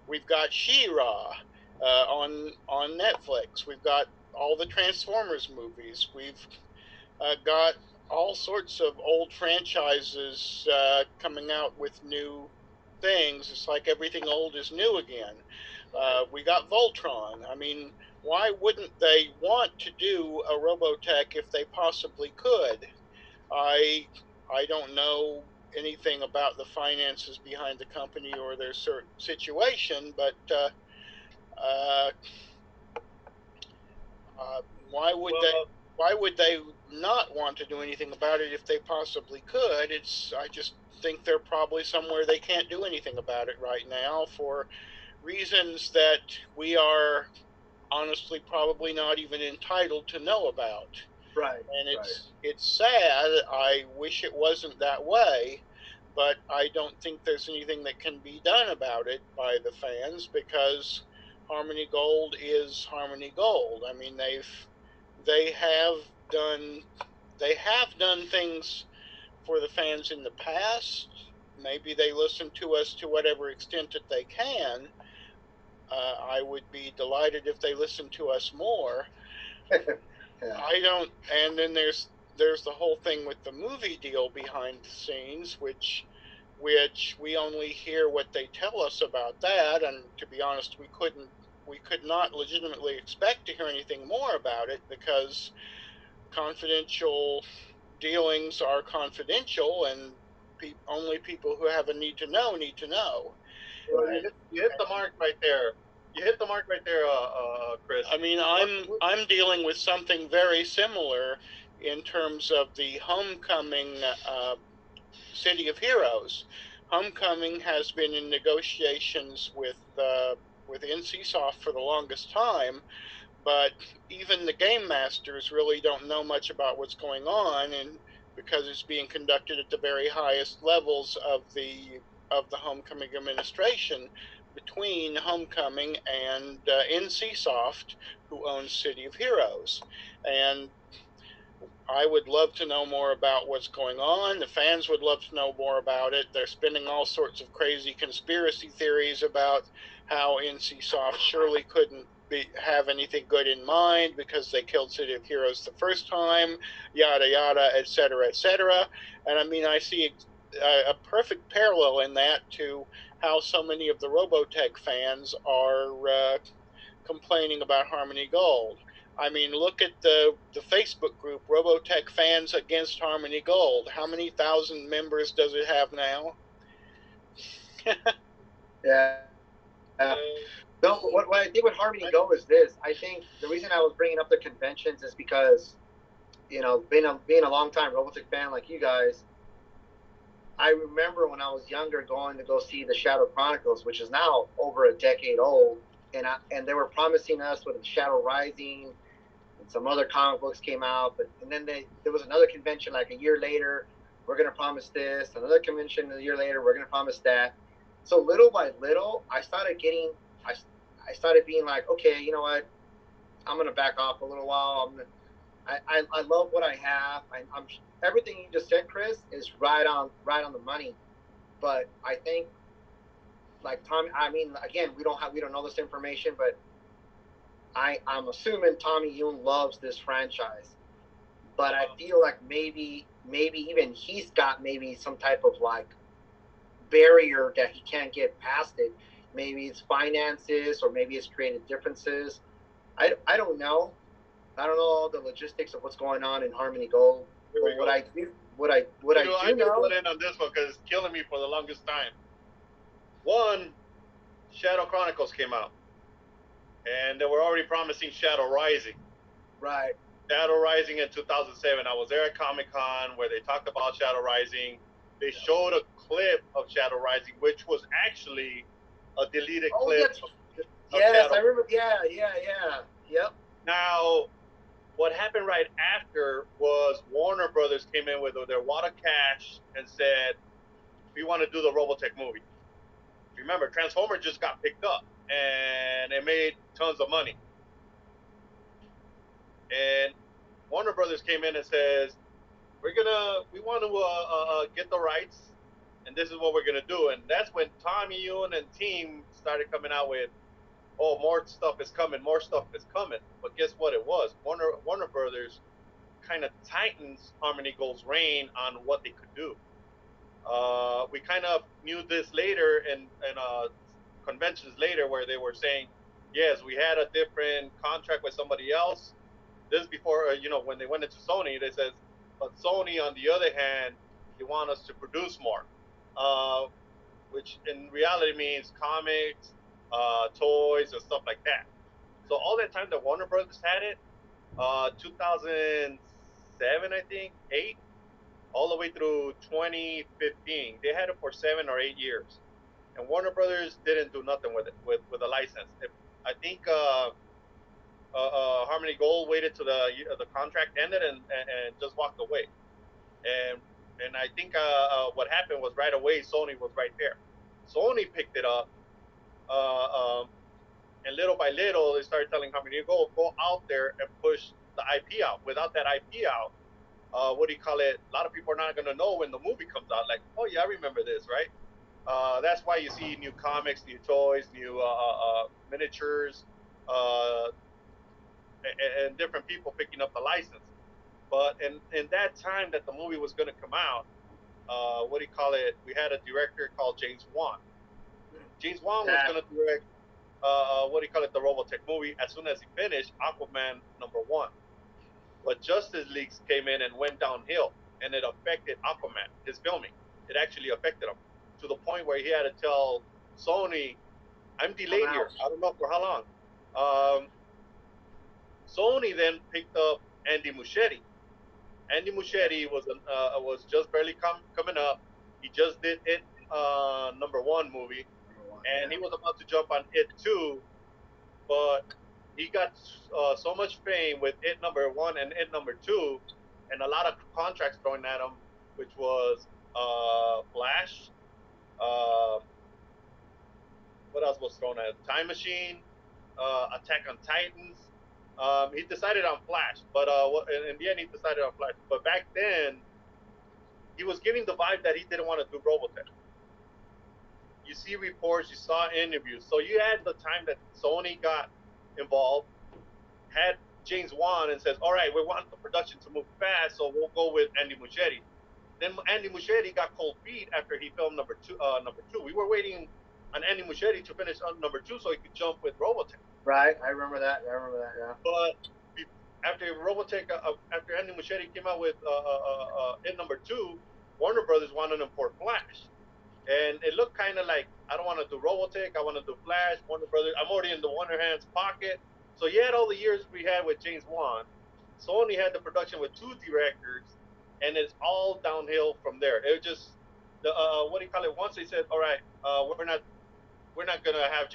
We've got She-Ra on Netflix. We've got all the Transformers movies. We've got all sorts of old franchises coming out with new things. It's like everything old is new again. We got Voltron. I mean, why wouldn't they want to do a Robotech if they possibly could? I don't know anything about the finances behind the company or their situation, but why would they not want to do anything about it if they possibly could? I just think they're probably somewhere they can't do anything about it right now for reasons that we are honestly probably not even entitled to know about. Right. And it's sad. I wish it wasn't that way, but I don't think there's anything that can be done about it by the fans, because Harmony Gold is Harmony Gold. I mean, they have done they have done things for the fans in the past. Maybe they listen to us to whatever extent that they can. I would be delighted if they listen to us more. Yeah. I don't. And then there's the whole thing with the movie deal behind the scenes, which we only hear what they tell us about that. And to be honest, we could not legitimately expect to hear anything more about it because confidential dealings are confidential, and only people who have a need to know need to know. Well, And you hit the mark right there. You hit the mark right there, Chris. I mean, I'm dealing with something very similar in terms of the Homecoming City of Heroes. Homecoming has been in negotiations with NCSoft for the longest time, but even the game masters really don't know much about what's going on, and because it's being conducted at the very highest levels of the Homecoming administration between Homecoming and NCSoft, who owns City of Heroes. And I would love to know more about what's going on. The fans would love to know more about it. They're spinning all sorts of crazy conspiracy theories about how NCSoft surely couldn't have anything good in mind because they killed City of Heroes the first time, yada yada, etc., etc. And I mean, I see a perfect parallel in that to how so many of the Robotech fans are complaining about Harmony Gold. I mean, look at the Facebook group, Robotech Fans Against Harmony Gold. How many thousand members does it have now? Yeah. No, what I think with Harmony Go is this. I think the reason I was bringing up the conventions is because, being a long time Robotech fan like you guys, I remember when I was younger going to go see the Shadow Chronicles, which is now over a decade old, and they were promising us with Shadow Rising and some other comic books came out, and then there was another convention like a year later. We're gonna promise this. Another convention a year later. We're gonna promise that. So little by little, I, I started being like, okay, you know what? I'm gonna back off a little while. I love what I have. I'm everything you just said, Chris, is right on the money. But I think like Tommy, I mean, again, we don't know this information, but I'm assuming Tommy Yoon loves this franchise. But I feel like maybe even he's got maybe some type of like barrier that he can't get past it. Maybe it's finances or maybe it's creative differences. I don't know. I don't know all the logistics of what's going on in Harmony Gold. But what I I do need to know. butt in on this one because it's killing me for the longest time. One, Shadow Chronicles came out, and they were already promising Shadow Rising. Right. Shadow Rising in 2007. I was there at Comic Con where they talked about Shadow Rising. They showed a clip of Shadow Rising, which was actually a deleted clip of Yes, Shadow. I remember. Yeah. Yep. Now, what happened right after was Warner Brothers came in with their wad of cash and said, "We want to do the Robotech movie." Remember, Transformer just got picked up and it made tons of money. And Warner Brothers came in and says, we want to get the rights, and this is what we're gonna do. And that's when Tommy Yoon and team started coming out with, oh, more stuff is coming, more stuff is coming. But guess what? It was Warner Brothers kind of tightens Harmony Gold's reign on what they could do. We kind of knew this later in conventions later where they were saying, yes, we had a different contract with somebody else. This before, when they went into Sony, they says, but Sony, on the other hand, they want us to produce more, which in reality means comics, toys, and stuff like that. So all that time that Warner Brothers had it, 2007, I think, 8, all the way through 2015. They had it for 7 or 8 years, and Warner Brothers didn't do nothing with it with the license. I think Harmony Gold waited till the contract ended and just walked away. And I think what happened was right away Sony was right there. Sony picked it up, uh, um, and little by little they started telling Harmony Gold, go out there and push the IP out. Without that IP out, what do you call it? A lot of people are not gonna know when the movie comes out. Like, oh yeah, I remember this, right? That's why you see new comics, new toys, new miniatures, uh, and different people picking up the license. But in that time that the movie was going to come out, what do you call it? We had a director called James Wan. James Wan was going to direct, what do you call it, the Robotech movie. As soon as he finished Aquaman #1, but Justice League came in and went downhill, and it affected Aquaman, his filming. It actually affected him to the point where he had to tell Sony, "I'm delayed here. I don't know for how long." Sony then picked up Andy Muschietti. Andy Muschietti was just barely coming up. He just did It #1 movie, and he was about to jump on It 2, but he got so much fame with It #1 and It #2, and a lot of contracts thrown at him, which was Flash. Uh, what else was thrown at him? Time Machine, Attack on Titans. He decided on Flash, but in the end he decided on Flash. But back then, he was giving the vibe that he didn't want to do Robotech. You see reports, you saw interviews. So you had the time that Sony got involved, had James Wan and says, all right, we want the production to move fast, so we'll go with Andy Muschietti. Then Andy Muschietti got cold feet after he filmed number two. We were waiting on Andy Muschietti to finish on #2 so he could jump with Robotech. Right, I remember that. Yeah. But after Robotech, after Andy Muschietti came out with It #2, Warner Brothers wanted him for Flash, and it looked kind of like, I don't want to do Robotech, I want to do Flash. Warner Brothers, I'm already in the Warner Hands pocket. So you had all the years we had with James Wan. Sony had the production with 2 directors, and it's all downhill from there. It was just the what do you call it? Once they said, all right, we're not gonna have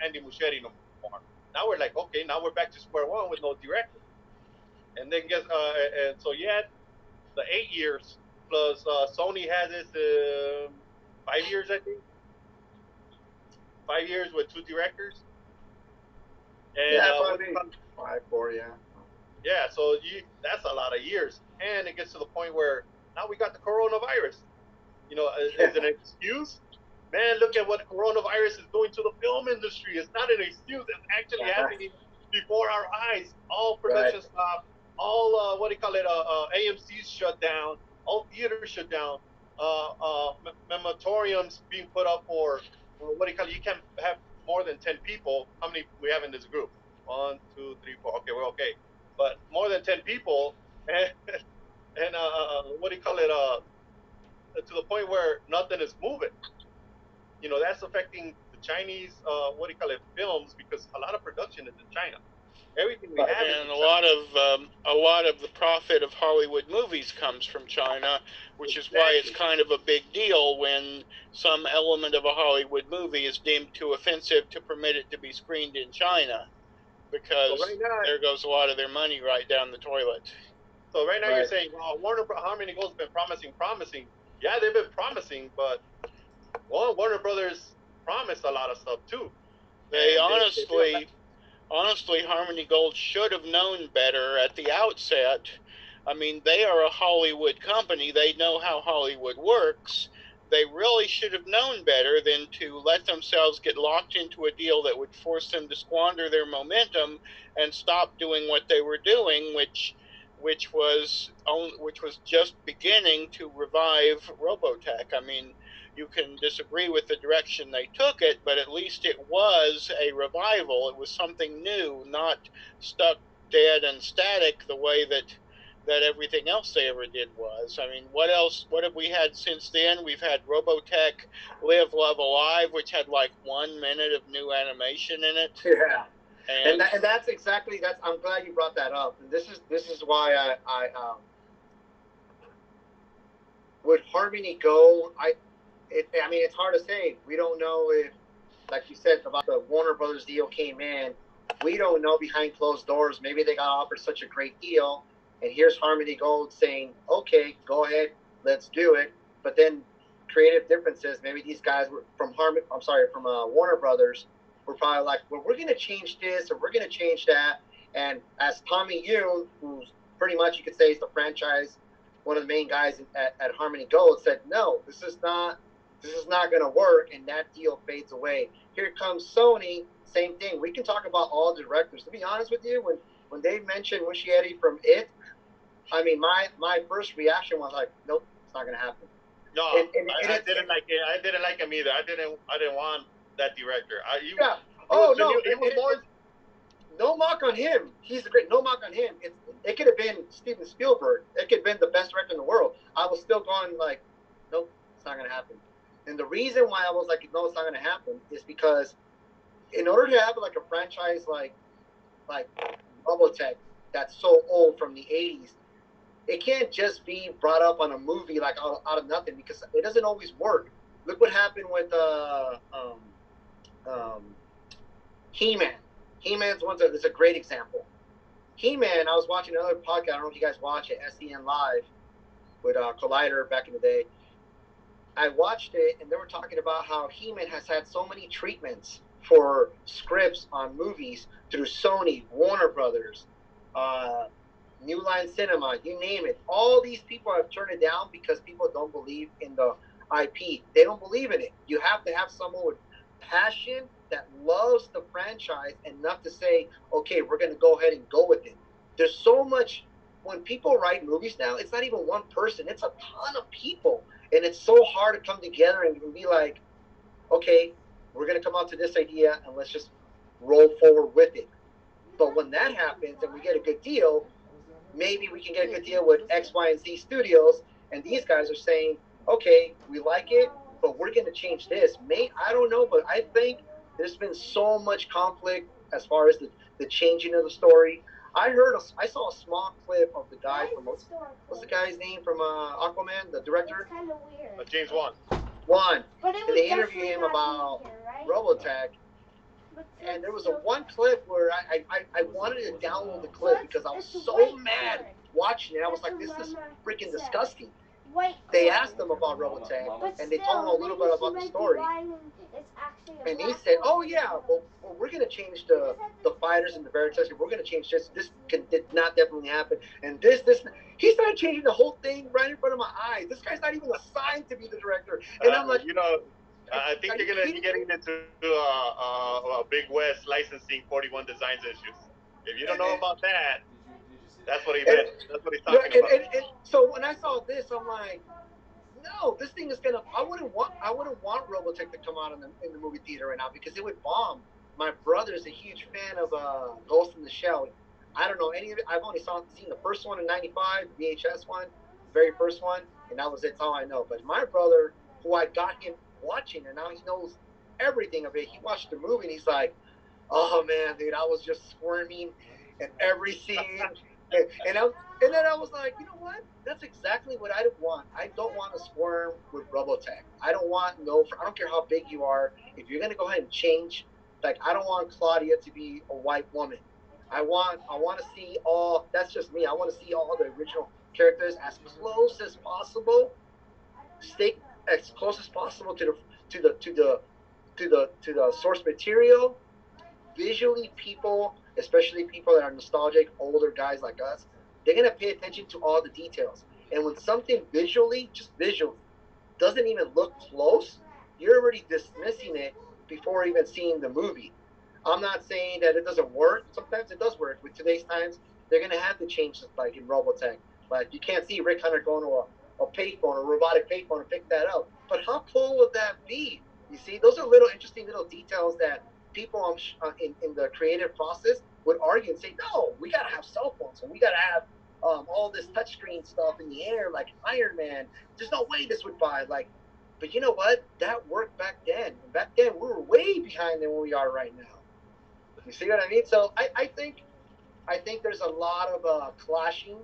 Andy Muschietti no more. Now we're like, okay, now we're back to square one with no director. And then and so you had the 8 years plus Sony has its 5 years, I think. 5 years with 2 directors. And yeah, 5, 4, yeah. Yeah, so that's a lot of years, and it gets to the point where now we got the coronavirus. You know, is it an excuse? Man, look at what coronavirus is doing to the film industry. It's not an excuse. It's actually happening before our eyes. All production stopped. All what do you call it? AMC's shut down. All theaters shut down. Mematoriums being put up for what do you call it? You can't have more than 10 people. How many we have in this group? 1, 2, 3, 4. Okay, we're okay. But more than 10 people, and what do you call it? To the point where nothing is moving. You know, that's affecting the Chinese, what do you call it, films, because a lot of production is in China. Everything we have, and a lot of the profit of Hollywood movies comes from China, which is why it's kind of a big deal when some element of a Hollywood movie is deemed too offensive to permit it to be screened in China, because there goes a lot of their money right down the toilet. So right now you're saying, well, Harmony Gold's been promising. Yeah, they've been promising, but Warner Brothers promised a lot of stuff too. They honestly, Harmony Gold should have known better at the outset. I mean, they are a Hollywood company. They know how Hollywood works. They really should have known better than to let themselves get locked into a deal that would force them to squander their momentum and stop doing what they were doing, which was just beginning to revive Robotech. I mean, you can disagree with the direction they took it, but at least it was a revival. It was something new, not stuck dead and static the way that everything else they ever did was. I mean, what else? What have we had since then? We've had Robotech Live, Love, Alive, which had like 1 minute of new animation in it. Yeah. And that's exactly I'm glad you brought that up. And this is why I would Harmony go? I mean, it's hard to say. We don't know if, like you said, about the Warner Brothers deal came in. We don't know behind closed doors. Maybe they got offered such a great deal, and here's Harmony Gold saying, "Okay, go ahead, let's do it." But then creative differences. Maybe these guys were from Warner Brothers were probably like, "Well, we're going to change this or we're going to change that," And as Tommy Yu, who's pretty much you could say is the franchise, one of the main guys at Harmony Gold, said, no, this is not going to work, and that deal fades away. Here comes Sony, same thing. We can talk about all the directors. To be honest with you, when they mentioned Muschietti from It, I mean, my first reaction was like, nope, it's not going to happen. No, I didn't like it. I didn't like him either. I didn't want that director. It was more. No mock on him. He's a great. No mock on him. It could have been Steven Spielberg. It could have been the best director in the world. I was still going like, nope, it's not going to happen. And the reason why I was like, no, it's not going to happen is because in order to have like a franchise like Robotech that's so old from the 80s, it can't just be brought up on a movie like out of nothing, because it doesn't always work. Look what happened with He-Man. He-Man's it's a great example. He-Man, I was watching another podcast. I don't know if you guys watch it, SEN Live, with Collider back in the day. I watched it, and they were talking about how He-Man has had so many treatments for scripts on movies through Sony, Warner Brothers, New Line Cinema, you name it. All these people have turned it down because people don't believe in the IP. They don't believe in it. You have to have someone with passion that loves the franchise enough to say, okay, we're going to go ahead and go with it. There's so much, when people write movies now, it's not even one person, it's a ton of people. And it's so hard to come together and be like, okay, we're going to come out to this idea and let's just roll forward with it. But when that happens and we get a good deal, maybe we can get a good deal with X, Y, and Z studios, and these guys are saying, okay, we like it, but we're going to change this. I don't know, but I think there's been so much conflict as far as the changing of the story. I saw a small clip of the guy from what's the guy's name from Aquaman, the director? James Wan. And they interviewed him about Robotech. And there was one clip where I wanted to download the clip because I was so mad watching it. I was like, this is freaking disgusting. They asked him about Robotech, and they told him a little bit about the story. And he said, oh, yeah, well we're going to change the fighters and the Veritasium. We're going to change this. This did not definitely happen. And this. He started changing the whole thing right in front of my eyes. This guy's not even assigned to be the director. And I'm like, I think you're going to be getting into Big West licensing 41 Designs issues. If you don't know about that, that's what he meant. That's what he's talking about. And so when I saw this, I'm like, no, this thing is gonna. I wouldn't want Robotech to come out in the movie theater right now because it would bomb. My brother's a huge fan of Ghost in the Shell. I don't know any of it. I've only seen the first one in '95, the VHS one, the very first one, and that was it. That's all I know. But my brother, who I got him watching, and now he knows everything of it. He watched the movie and he's like, "Oh man, dude, I was just squirming in every scene." And then I was like, you know what? That's exactly what I want. I don't want to squirm with Robotech. I don't care how big you are. If you're gonna go ahead and change, like I don't want Claudia to be a white woman. I want to see all. That's just me. I want to see all the original characters as close as possible. Stay as close as possible to the source material. Visually, people, especially people that are nostalgic, older guys like us, they're going to pay attention to all the details. And when something just visually, doesn't even look close, you're already dismissing it before even seeing the movie. I'm not saying that it doesn't work. Sometimes it does work. With today's times, they're going to have to change it, like in Robotech. Like, you can't see Rick Hunter going to a payphone, a robotic payphone, and pick that up. But how cool would that be? You see, those are interesting little details that people in the creative process would argue and say, no, we got to have cell phones and we got to have all this touchscreen stuff in the air like Iron Man. There's no way this would buy. Like, but you know what? That worked back then. And back then, we were way behind than where we are right now. You see what I mean? So I think there's a lot of clashing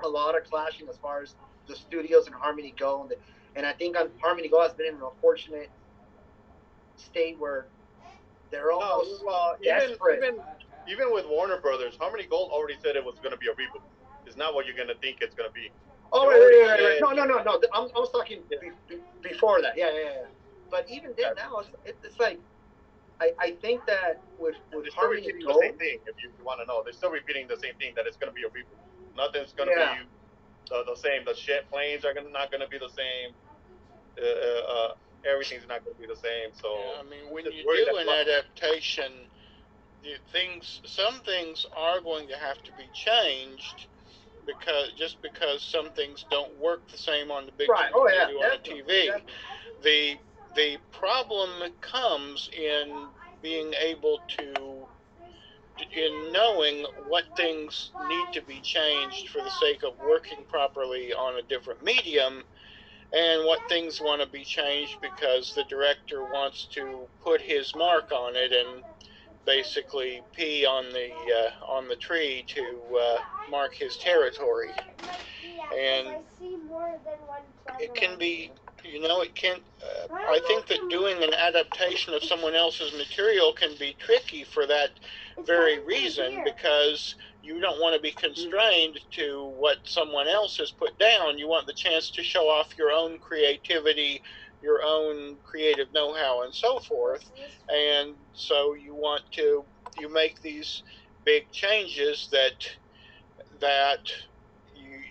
as far as the studios and Harmony Go. And I think Harmony Go has been in an unfortunate state where they're almost desperate. Even with Warner Brothers, Harmony Gold already said it was going to be a reboot. It's not what you're going to think it's going to be. Oh, right. No. I was talking before that. Yeah. But even then, now it's like I think that with They're still Harmony repeating the same Gold, thing. If you want to know, they're still repeating the same thing, that it's going to be a reboot. Nothing's going to yeah, be the same. The shit planes are not going to be the same. Uh, uh, uh, Everything's not going to be the same. Yeah, So I mean, I'm when just you worried do that an adaptation, some things are going to have to be changed because some things don't work the same on the big right. screen Oh they yeah, do on a definitely, TV. definitely. The the problem comes in being able to in knowing what things need to be changed for the sake of working properly on a different medium, and what things want to be changed because the director wants to put his mark on it and basically pee on the tree to mark his territory. And it can be, it can. I think that doing an adaptation of someone else's material can be tricky for that very reason, because you don't want to be constrained to what someone else has put down. You want the chance to show off your own creativity, your own creative know-how, and so forth. And so you make these big changes that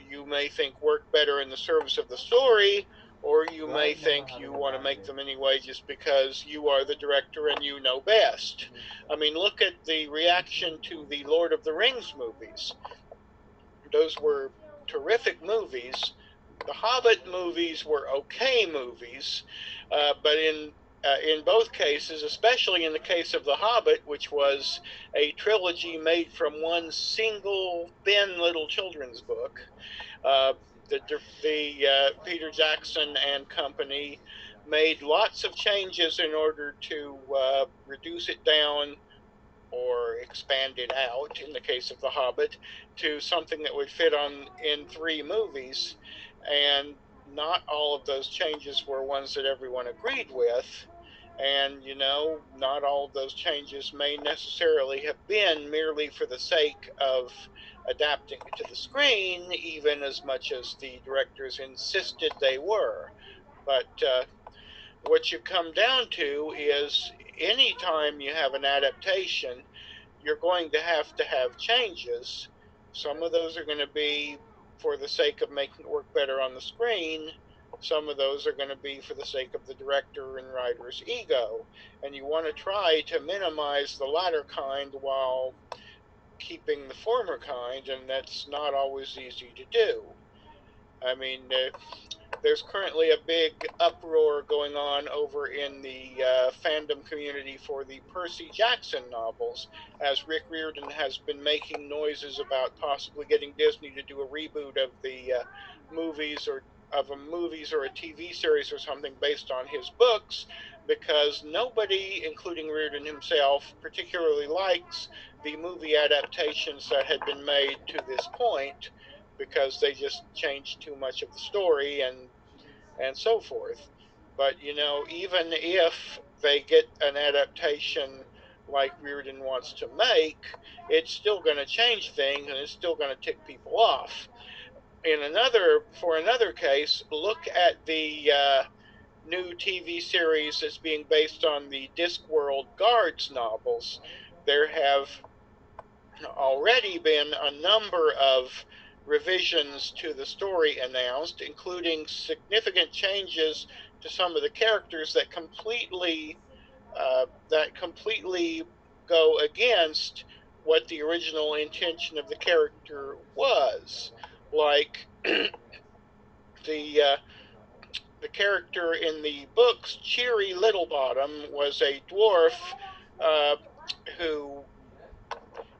you may think work better in the service of the story, or you may think you want to make them anyway just because you are the director and you know best. I mean, look at the reaction to the Lord of the Rings movies. Those were terrific movies. The Hobbit movies were okay movies, but in both cases, especially in the case of The Hobbit, which was a trilogy made from one single thin little children's book, uh, the Peter Jackson and company made lots of changes in order to reduce it down or expand it out, in the case of The Hobbit, to something that would fit on in 3 movies. And not all of those changes were ones that everyone agreed with. And, not all of those changes may necessarily have been merely for the sake of adapting it to the screen, even as much as the directors insisted they were. But what you come down to is anytime you have an adaptation, you're going to have changes. Some of those are going to be for the sake of making it work better on the screen. Some of those are going to be for the sake of the director and writer's ego. And you want to try to minimize the latter kind while keeping the former kind, and that's not always easy to do. I mean, there's currently a big uproar going on over in the fandom community for the Percy Jackson novels, as Rick Riordan has been making noises about possibly getting Disney to do a reboot of the movies or movies or a TV series or something based on his books, because nobody, including Riordan himself, particularly likes the movie adaptations that had been made to this point, because they just changed too much of the story and so forth. But even if they get an adaptation like Reardon wants to make, it's still going to change things and it's still going to tick people off. For another case, look at the new TV series that's being based on the Discworld Guards novels. There have already been a number of revisions to the story announced, including significant changes to some of the characters that completely go against what the original intention of the character was. Like the uh, the character in the books, Cheery Littlebottom, was a dwarf uh, who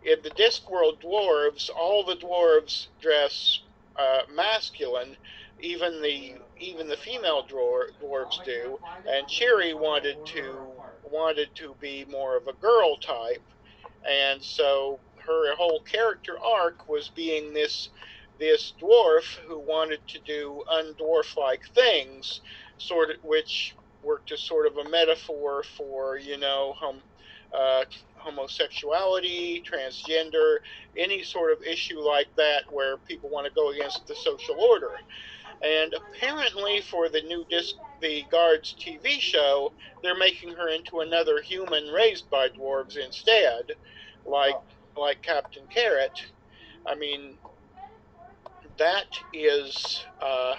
in the Discworld dwarves, all the dwarves dress masculine. Even the female dwarves do, and Cheery wanted to be more of a girl type, and so her whole character arc was being this dwarf who wanted to do undwarf like things, which were to sort of a metaphor for uh, homosexuality, transgender, any sort of issue like that where people want to go against the social order. And apparently, for the new the Guards TV show, they're making her into another human raised by dwarves instead, like Captain Carrot. I mean, that is uh,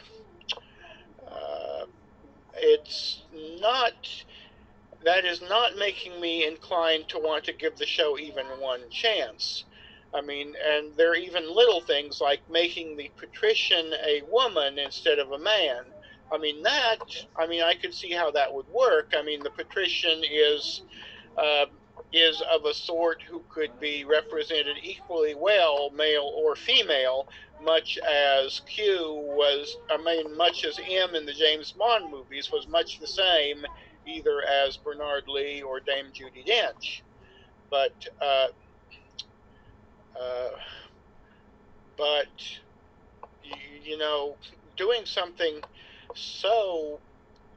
it's not that is not making me inclined to want to give the show even one chance. I mean, and there are even little things like making the patrician a woman instead of a man. I mean, I could see how that would work. I mean, the patrician uh, is of a sort who could be represented equally well, male or female, much as much as M in the James Bond movies was much the same, either as Bernard Lee or Dame Judi Dench. But, uh, uh, but you know, doing something so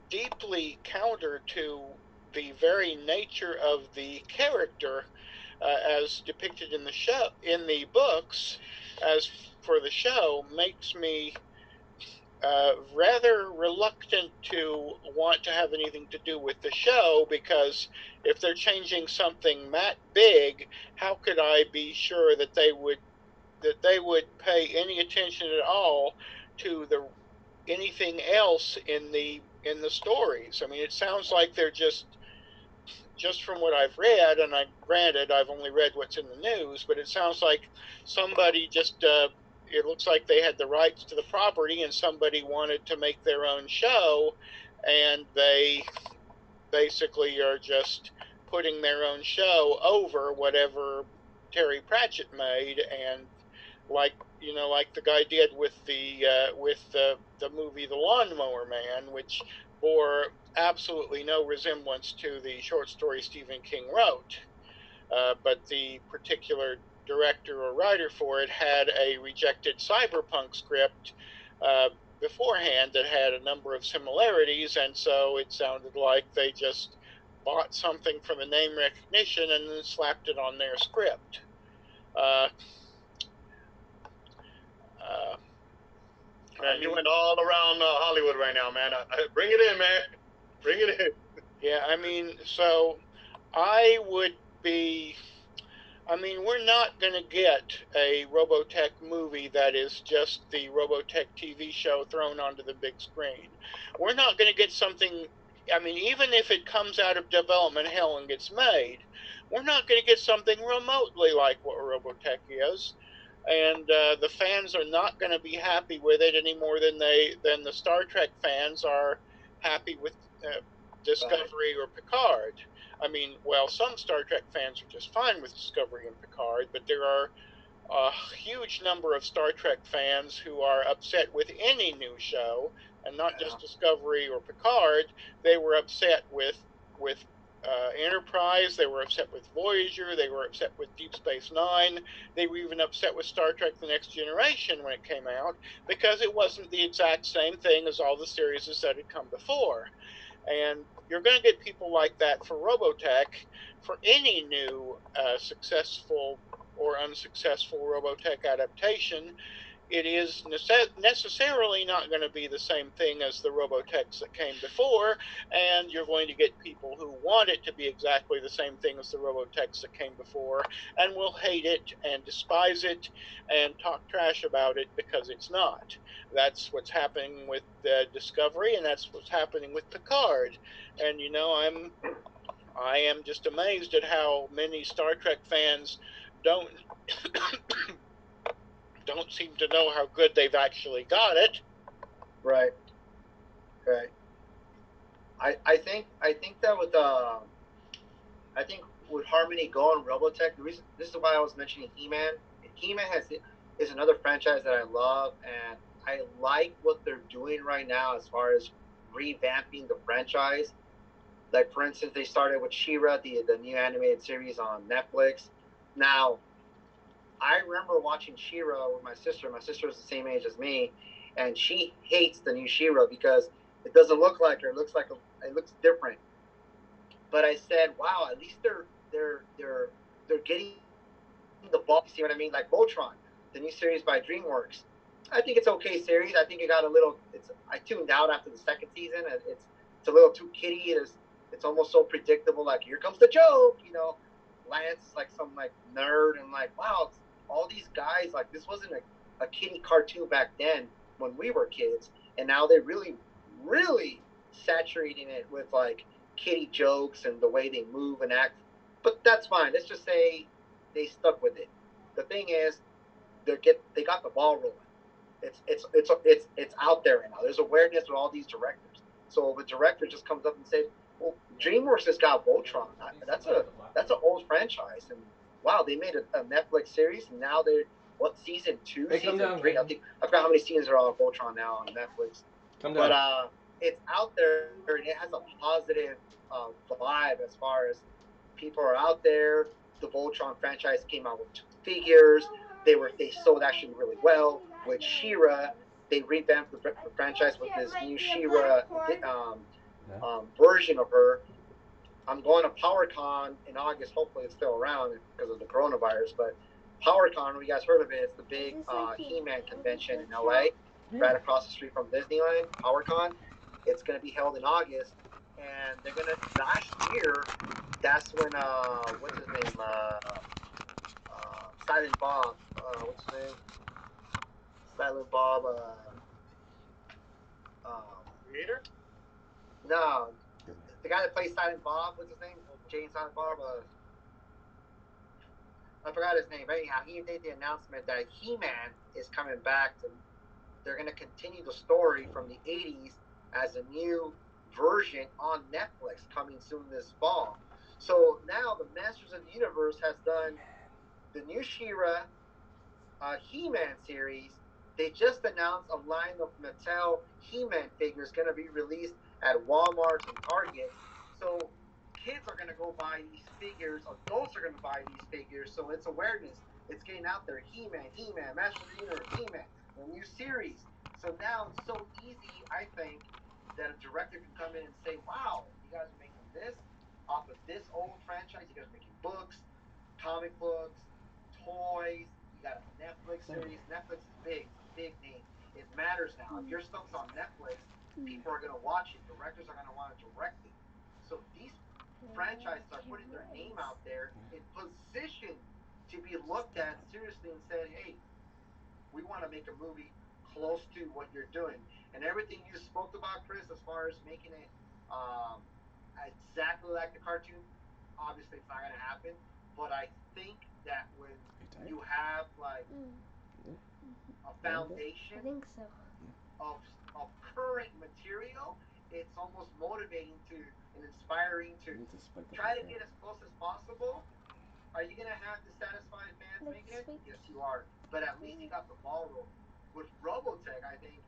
deeply counter to the very nature of the character as depicted in the books, as for the show, makes me rather reluctant to want to have anything to do with the show, because if they're changing something that big, how could I be sure that they would pay any attention at all to the anything else in the stories? I mean, it sounds like they're just from what I've read, and granted I've only read what's in the news, but it sounds like somebody just it looks like they had the rights to the property and somebody wanted to make their own show, and they basically are just putting their own show over whatever Terry Pratchett made. And like the guy did with the movie The Lawnmower Man, which bore absolutely no resemblance to the short story Stephen King wrote. But the particular director or writer for it had a rejected cyberpunk script uh, beforehand that had a number of similarities, and so it sounded like they just bought something for the name recognition and then slapped it on their script. Uh, uh, Man, you went all around Hollywood right now, man. Bring it in, man. Bring it in. Yeah, I mean, so I would be. I mean, we're not going to get a Robotech movie that is just the Robotech TV show thrown onto the big screen. We're not going to get something. I mean, even if it comes out of development hell and gets made, we're not going to get something remotely like what Robotech is. And the fans are not going to be happy with it any more than the Star Trek fans are happy with Discovery or Picard. I mean, well, some Star Trek fans are just fine with Discovery and Picard, but there are a huge number of Star Trek fans who are upset with any new show, and not just Discovery or Picard. They were upset with Enterprise. They were upset with Voyager. They were upset with Deep Space Nine. They were even upset with Star Trek: The Next Generation when it came out, because it wasn't the exact same thing as all the series that had come before. And you're going to get people like that for Robotech. For any new successful or unsuccessful Robotech adaptation, it is necessarily not going to be the same thing as the Robotechs that came before, and you're going to get people who want it to be exactly the same thing as the Robotechs that came before, and will hate it and despise it and talk trash about it because it's not. That's what's happening with Discovery, and that's what's happening with Picard. And I am just amazed at how many Star Trek fans don't don't seem to know how good they've actually got it. Right. Right. I think that with I think with Harmony Go and Robotech, the reason this is why I was mentioning He-Man. He-Man is another franchise that I love, and I like what they're doing right now as far as revamping the franchise. Like, for instance, they started with She-Ra, the new animated series on Netflix. Now, I remember watching She-Ra with my sister. My sister is the same age as me, and she hates the new She-Ra because it doesn't look like her. It looks different. But I said, wow, at least they're getting the ball. You see what I mean? Like Voltron, the new series by DreamWorks. I think it's okay series. I think it got a little. I tuned out after the second season. it's a little too kiddie. It's almost so predictable. Like here comes the joke, Lance is like some like nerd and like wow, all these guys like this wasn't a kiddie cartoon back then when we were kids, and now they're really saturating it with like kiddie jokes and the way they move and act. But that's fine. Let's just say they stuck with it. The thing is, they got the ball rolling. It's out there right now. There's awareness with all these directors. So if a director just comes up and says, "Well, DreamWorks has got Voltron. That's an old franchise, and wow, they made a Netflix series, and now they're what season two, Hey, season down, three? man. I think I forgot how many seasons are on Voltron now on Netflix. Come But down. it's out there and it has a positive vibe as far as people are out there. The Voltron franchise came out with two figures. They sold actually really well with Shira. They revamped the franchise with this new Shira version of her. I'm going to PowerCon in August. Hopefully, it's still around because of the coronavirus. But PowerCon, you guys heard of it? It's the big He-Man convention in LA, right across the street from Disneyland. PowerCon. It's going to be held in August, and they're gonna. Last year, that's when what's his name? Silent Bob. What's his name? Silent Bob. Creator? No, the guy that plays Silent Bob. What's his name? Jane Silent Bob. I forgot his name. But anyhow, he made the announcement that He-Man is coming back. They're going to continue the story from the 80s as a new version on Netflix coming soon this fall. So now the Masters of the Universe has done the new She-Ra He-Man series. They just announced a line of Mattel He-Man figures going to be released at Walmart and Target. So kids are going to go buy these figures. Adults are going to buy these figures. So it's awareness. It's getting out there. He-Man, He-Man, Master of the Universe, He-Man, the new series. So now it's so easy, I think, that a director can come in and say, wow, you guys are making this off of this old franchise. You guys are making books, comic books, toys. You got a Netflix series. Netflix is big. It's a big name. It matters now. If your stuff's on Netflix, people are going to watch it. Directors are going to want to direct it. So these franchises are putting their name out there in position to be looked at seriously and said, hey, we want to make a movie close to what you're doing. And everything you spoke about, Chris, as far as making it exactly like the cartoon, obviously it's not going to happen. But I think that when you have like a foundation of of current material, it's almost motivating to and inspiring to try to get as close as possible. Are you gonna have dissatisfied fans making it? Yes, you are. But at least you got the ball rolling. With Robotech, I think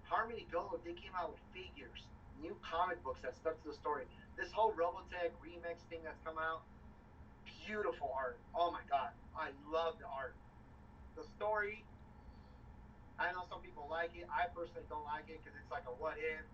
Harmony Gold, they came out with figures, new comic books that stuck to the story. This whole Robotech remix thing that's come out, beautiful art. Oh my god, I love the art. The story, I know some people like it. I personally don't like it because it's like a what if.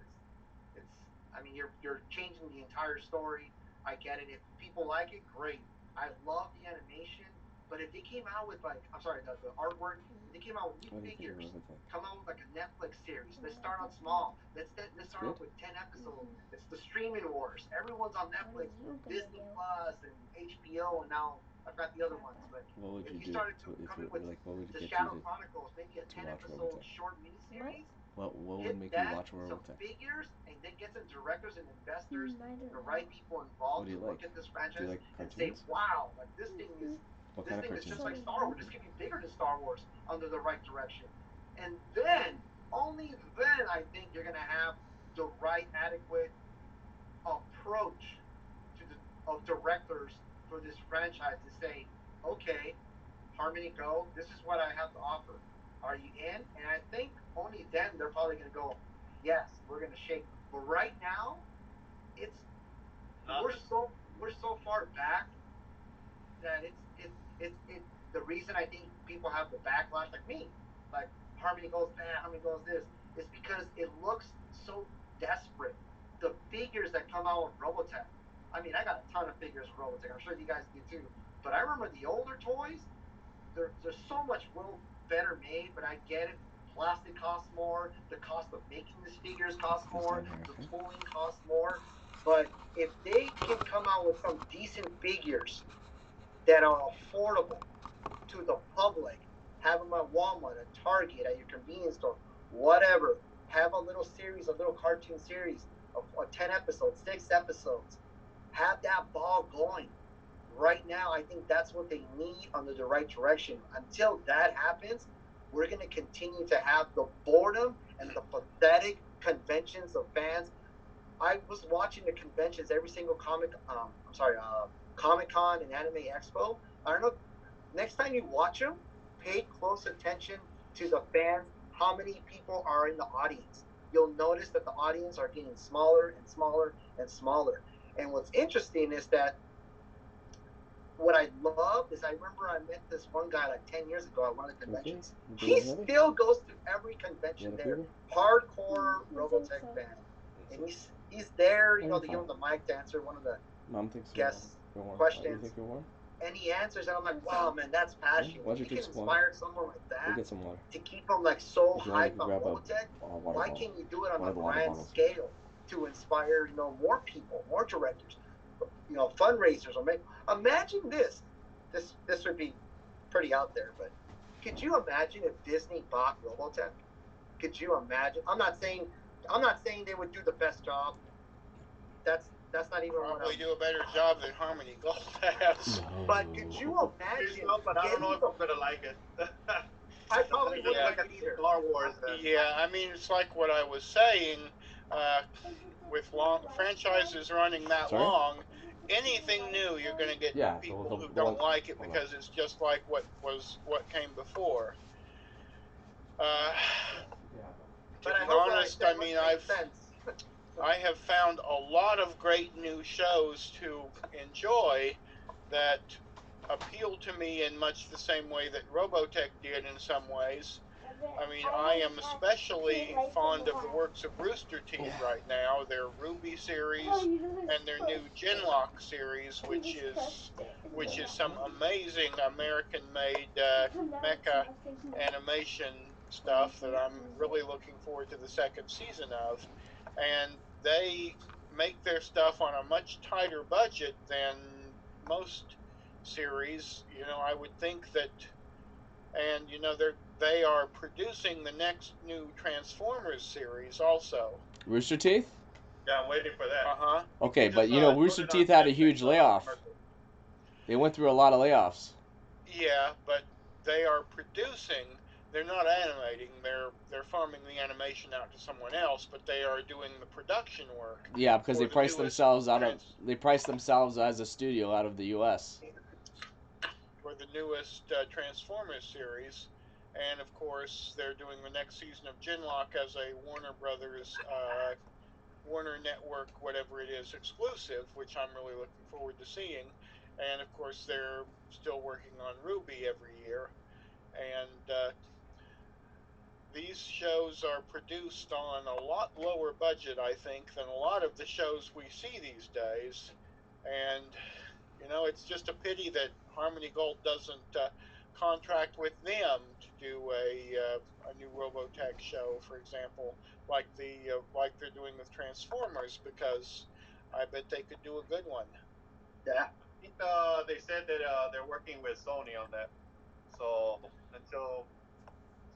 It's. I mean, you're changing the entire story. I get it. If people like it, great. I love the animation, but if they came out with like, I'm sorry, the artwork, if they came out with new figures, come out with like a Netflix series. Let's start out small. Let's start off with 10 episodes. It's the streaming wars. Everyone's on Netflix, Disney Plus, and HBO, and now I've got the other ones. But if you started coming with the Shadow Chronicles, maybe a 10 episode short miniseries, hit that, some figures, and then get some directors and investors and the right people involved to look at this franchise and say, wow, like this thing is just like Star Wars. This could be bigger than Star Wars under the right direction. And then, only then, I think you're gonna have the right adequate approach to the of directors for this franchise to say, okay, Harmony Go, this is what I have to offer. Are you in? And I think only then they're probably going to go, yes, we're going to shake. But right now, it's we're Nothing. so far back that it's the reason I think people have the backlash like me, like Harmony goes bad, Harmony goes this, is because it looks so desperate. The figures that come out with Robotech. I mean, I got a ton of figures of Robotech. I'm sure you guys do too. But I remember the older toys. They're so much better made, but I get it. plastic costs more, the cost of making these figures costs more, the tooling costs more. But if they can come out with some decent figures that are affordable to the public, have them at Walmart, at Target, at your convenience store, whatever. Have a little series, a little cartoon series of 10 episodes, 6 episodes. Have that ball going. Right now, I think that's what they need under the right direction. Until that happens, we're going to continue to have the boredom and the pathetic conventions of fans. I was watching the conventions every single Comic Con and Anime Expo. I don't know. Next time you watch them, pay close attention to the fans. How many people are in the audience? You'll notice that the audience are getting smaller and smaller and smaller. And what's interesting is that what I love is I remember I met this one guy like 10 years ago at one of the conventions. He still goes to every convention there. Hardcore Robotech fan. And he's there, you know, they give him the mic to answer one of the guest questions. And he answers, and I'm like, wow, man, that's passion. If you can inspire someone like that to keep them like so hyped on Robotech, why can't you do it on a grand scale to inspire, you know, more people, more directors, you know, fundraisers, or imagine this. This would be pretty out there, but could you imagine if Disney bought Robotech? Could you imagine? I'm not saying they would do the best job. That's not even probably do a better job than Harmony Gold has. But could you imagine? But I don't know if I'm gonna like it. I probably wouldn't like it either. Star Wars. Yeah, I mean, it's like what I was saying. With long franchises running that long, anything new, you're going to get people who don't like it because it's just like what came before. To be honest, I mean, I have found a lot of great new shows to enjoy that appeal to me in much the same way that Robotech did in some ways. I mean, I am especially fond of the works of Rooster Teeth right now, their Ruby series and their new Genlock series, which is some amazing American-made mecha animation stuff that I'm really looking forward to the second season of. And they make their stuff on a much tighter budget than most series. You know, I would think that, and you know, they are producing the next new Transformers series also. Rooster Teeth? Yeah, I'm waiting for that. Uh-huh. Okay, but you know, Rooster Teeth had a huge layoff. They went through a lot of layoffs. Yeah, but they are producing. They're not animating. They're farming the animation out to someone else, but they are doing the production work. Yeah, because they priced themselves as a studio out of the U.S. for the newest Transformers series, and of course they're doing the next season of Genlock as a Warner Brothers, Warner Network, whatever it is, exclusive, which I'm really looking forward to seeing. And of course they're still working on Ruby every year, and these shows are produced on a lot lower budget, I think, than a lot of the shows we see these days. And, you know, it's just a pity that Harmony Gold doesn't contract with them to do a new Robotech show, for example, like they're doing with Transformers, because I bet they could do a good one. Yeah. I think they said that they're working with Sony on that. So until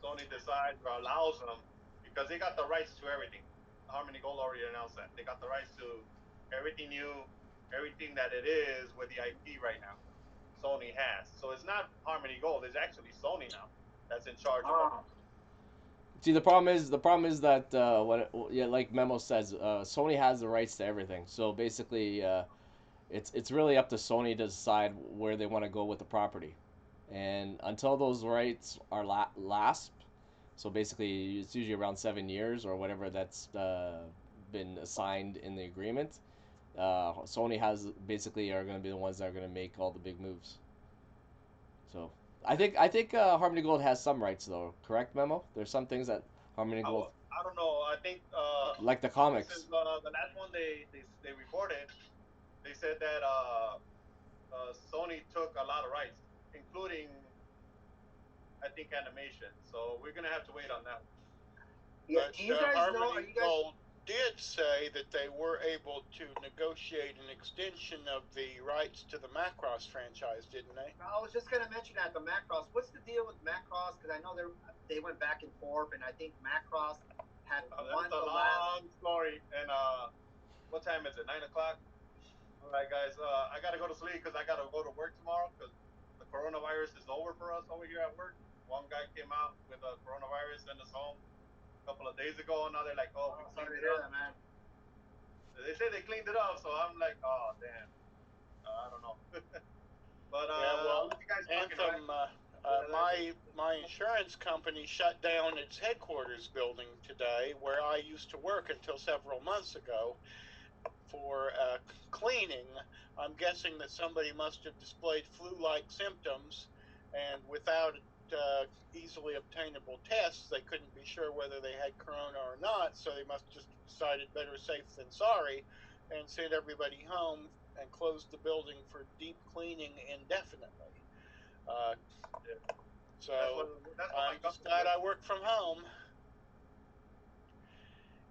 Sony decides or allows them, because they got the rights to everything. Harmony Gold already announced that they got the rights to everything new, everything that it is with the IP right now. Sony has. So it's not Harmony Gold. It's actually Sony now that's in charge of it. See, the problem is that like Memo says, Sony has the rights to everything. So basically, it's really up to Sony to decide where they want to go with the property, and until those rights are last, so basically it's usually around 7 years or whatever that's been assigned in the agreement. Sony has basically are going to be the ones that are going to make all the big moves. So I think Harmony Gold has some rights though, correct, Memo? There's some things that Harmony Gold. I don't know. I think like the comics. Since, the last one they reported, they said that Sony took a lot of rights, including I think animation. So we're gonna have to wait on that one. Yeah. But Do you guys know? Are Harmony you guys? Gold did say that they were able to negotiate an extension of the rights to the Macross franchise, didn't they? I was just gonna mention that the Macross. What's the deal with Macross? Because I know they went back and forth, and I think Macross had won That's a the last. long story. And what time is it? 9 o'clock. All right, guys. I gotta go to sleep because I gotta go to work tomorrow because the coronavirus is over for us over here at work. One guy came out with a coronavirus, sent us home a couple of days ago. Now they're like, "Oh, we Sorry cleaned to it hear up." that, man. They say they cleaned it up, so I'm like, "Oh, damn." I don't know. But Yeah, well, what you guys talking Anthem, about? my insurance company shut down its headquarters building today, where I used to work until several months ago, for cleaning. I'm guessing that somebody must have displayed flu-like symptoms, and without easily obtainable tests, they couldn't be sure whether they had corona or not, so they must just have decided better safe than sorry and sent everybody home and closed the building for deep cleaning indefinitely. So That's what I'm just glad I work from home.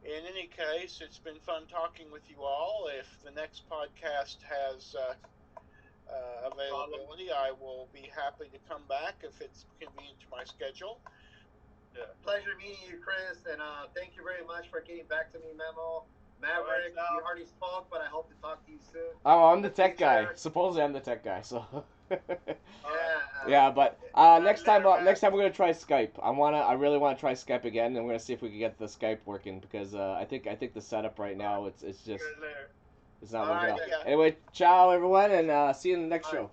In any case, it's been fun talking with you all. If the next podcast has availability, I will be happy to come back if it's convenient to my schedule. Yeah. Pleasure meeting you, Chris, and thank you very much for getting back to me, Memo. Maverick, you already spoke, but I hope to talk to you soon. Oh, I'm the tech guy. Supposedly, I'm the tech guy. So. Yeah. But next time we're gonna try Skype. I really want to try Skype again, and we're gonna see if we can get the Skype working because I think the setup right now it's just it's not working out. Anyway, ciao everyone, and see you in the next show.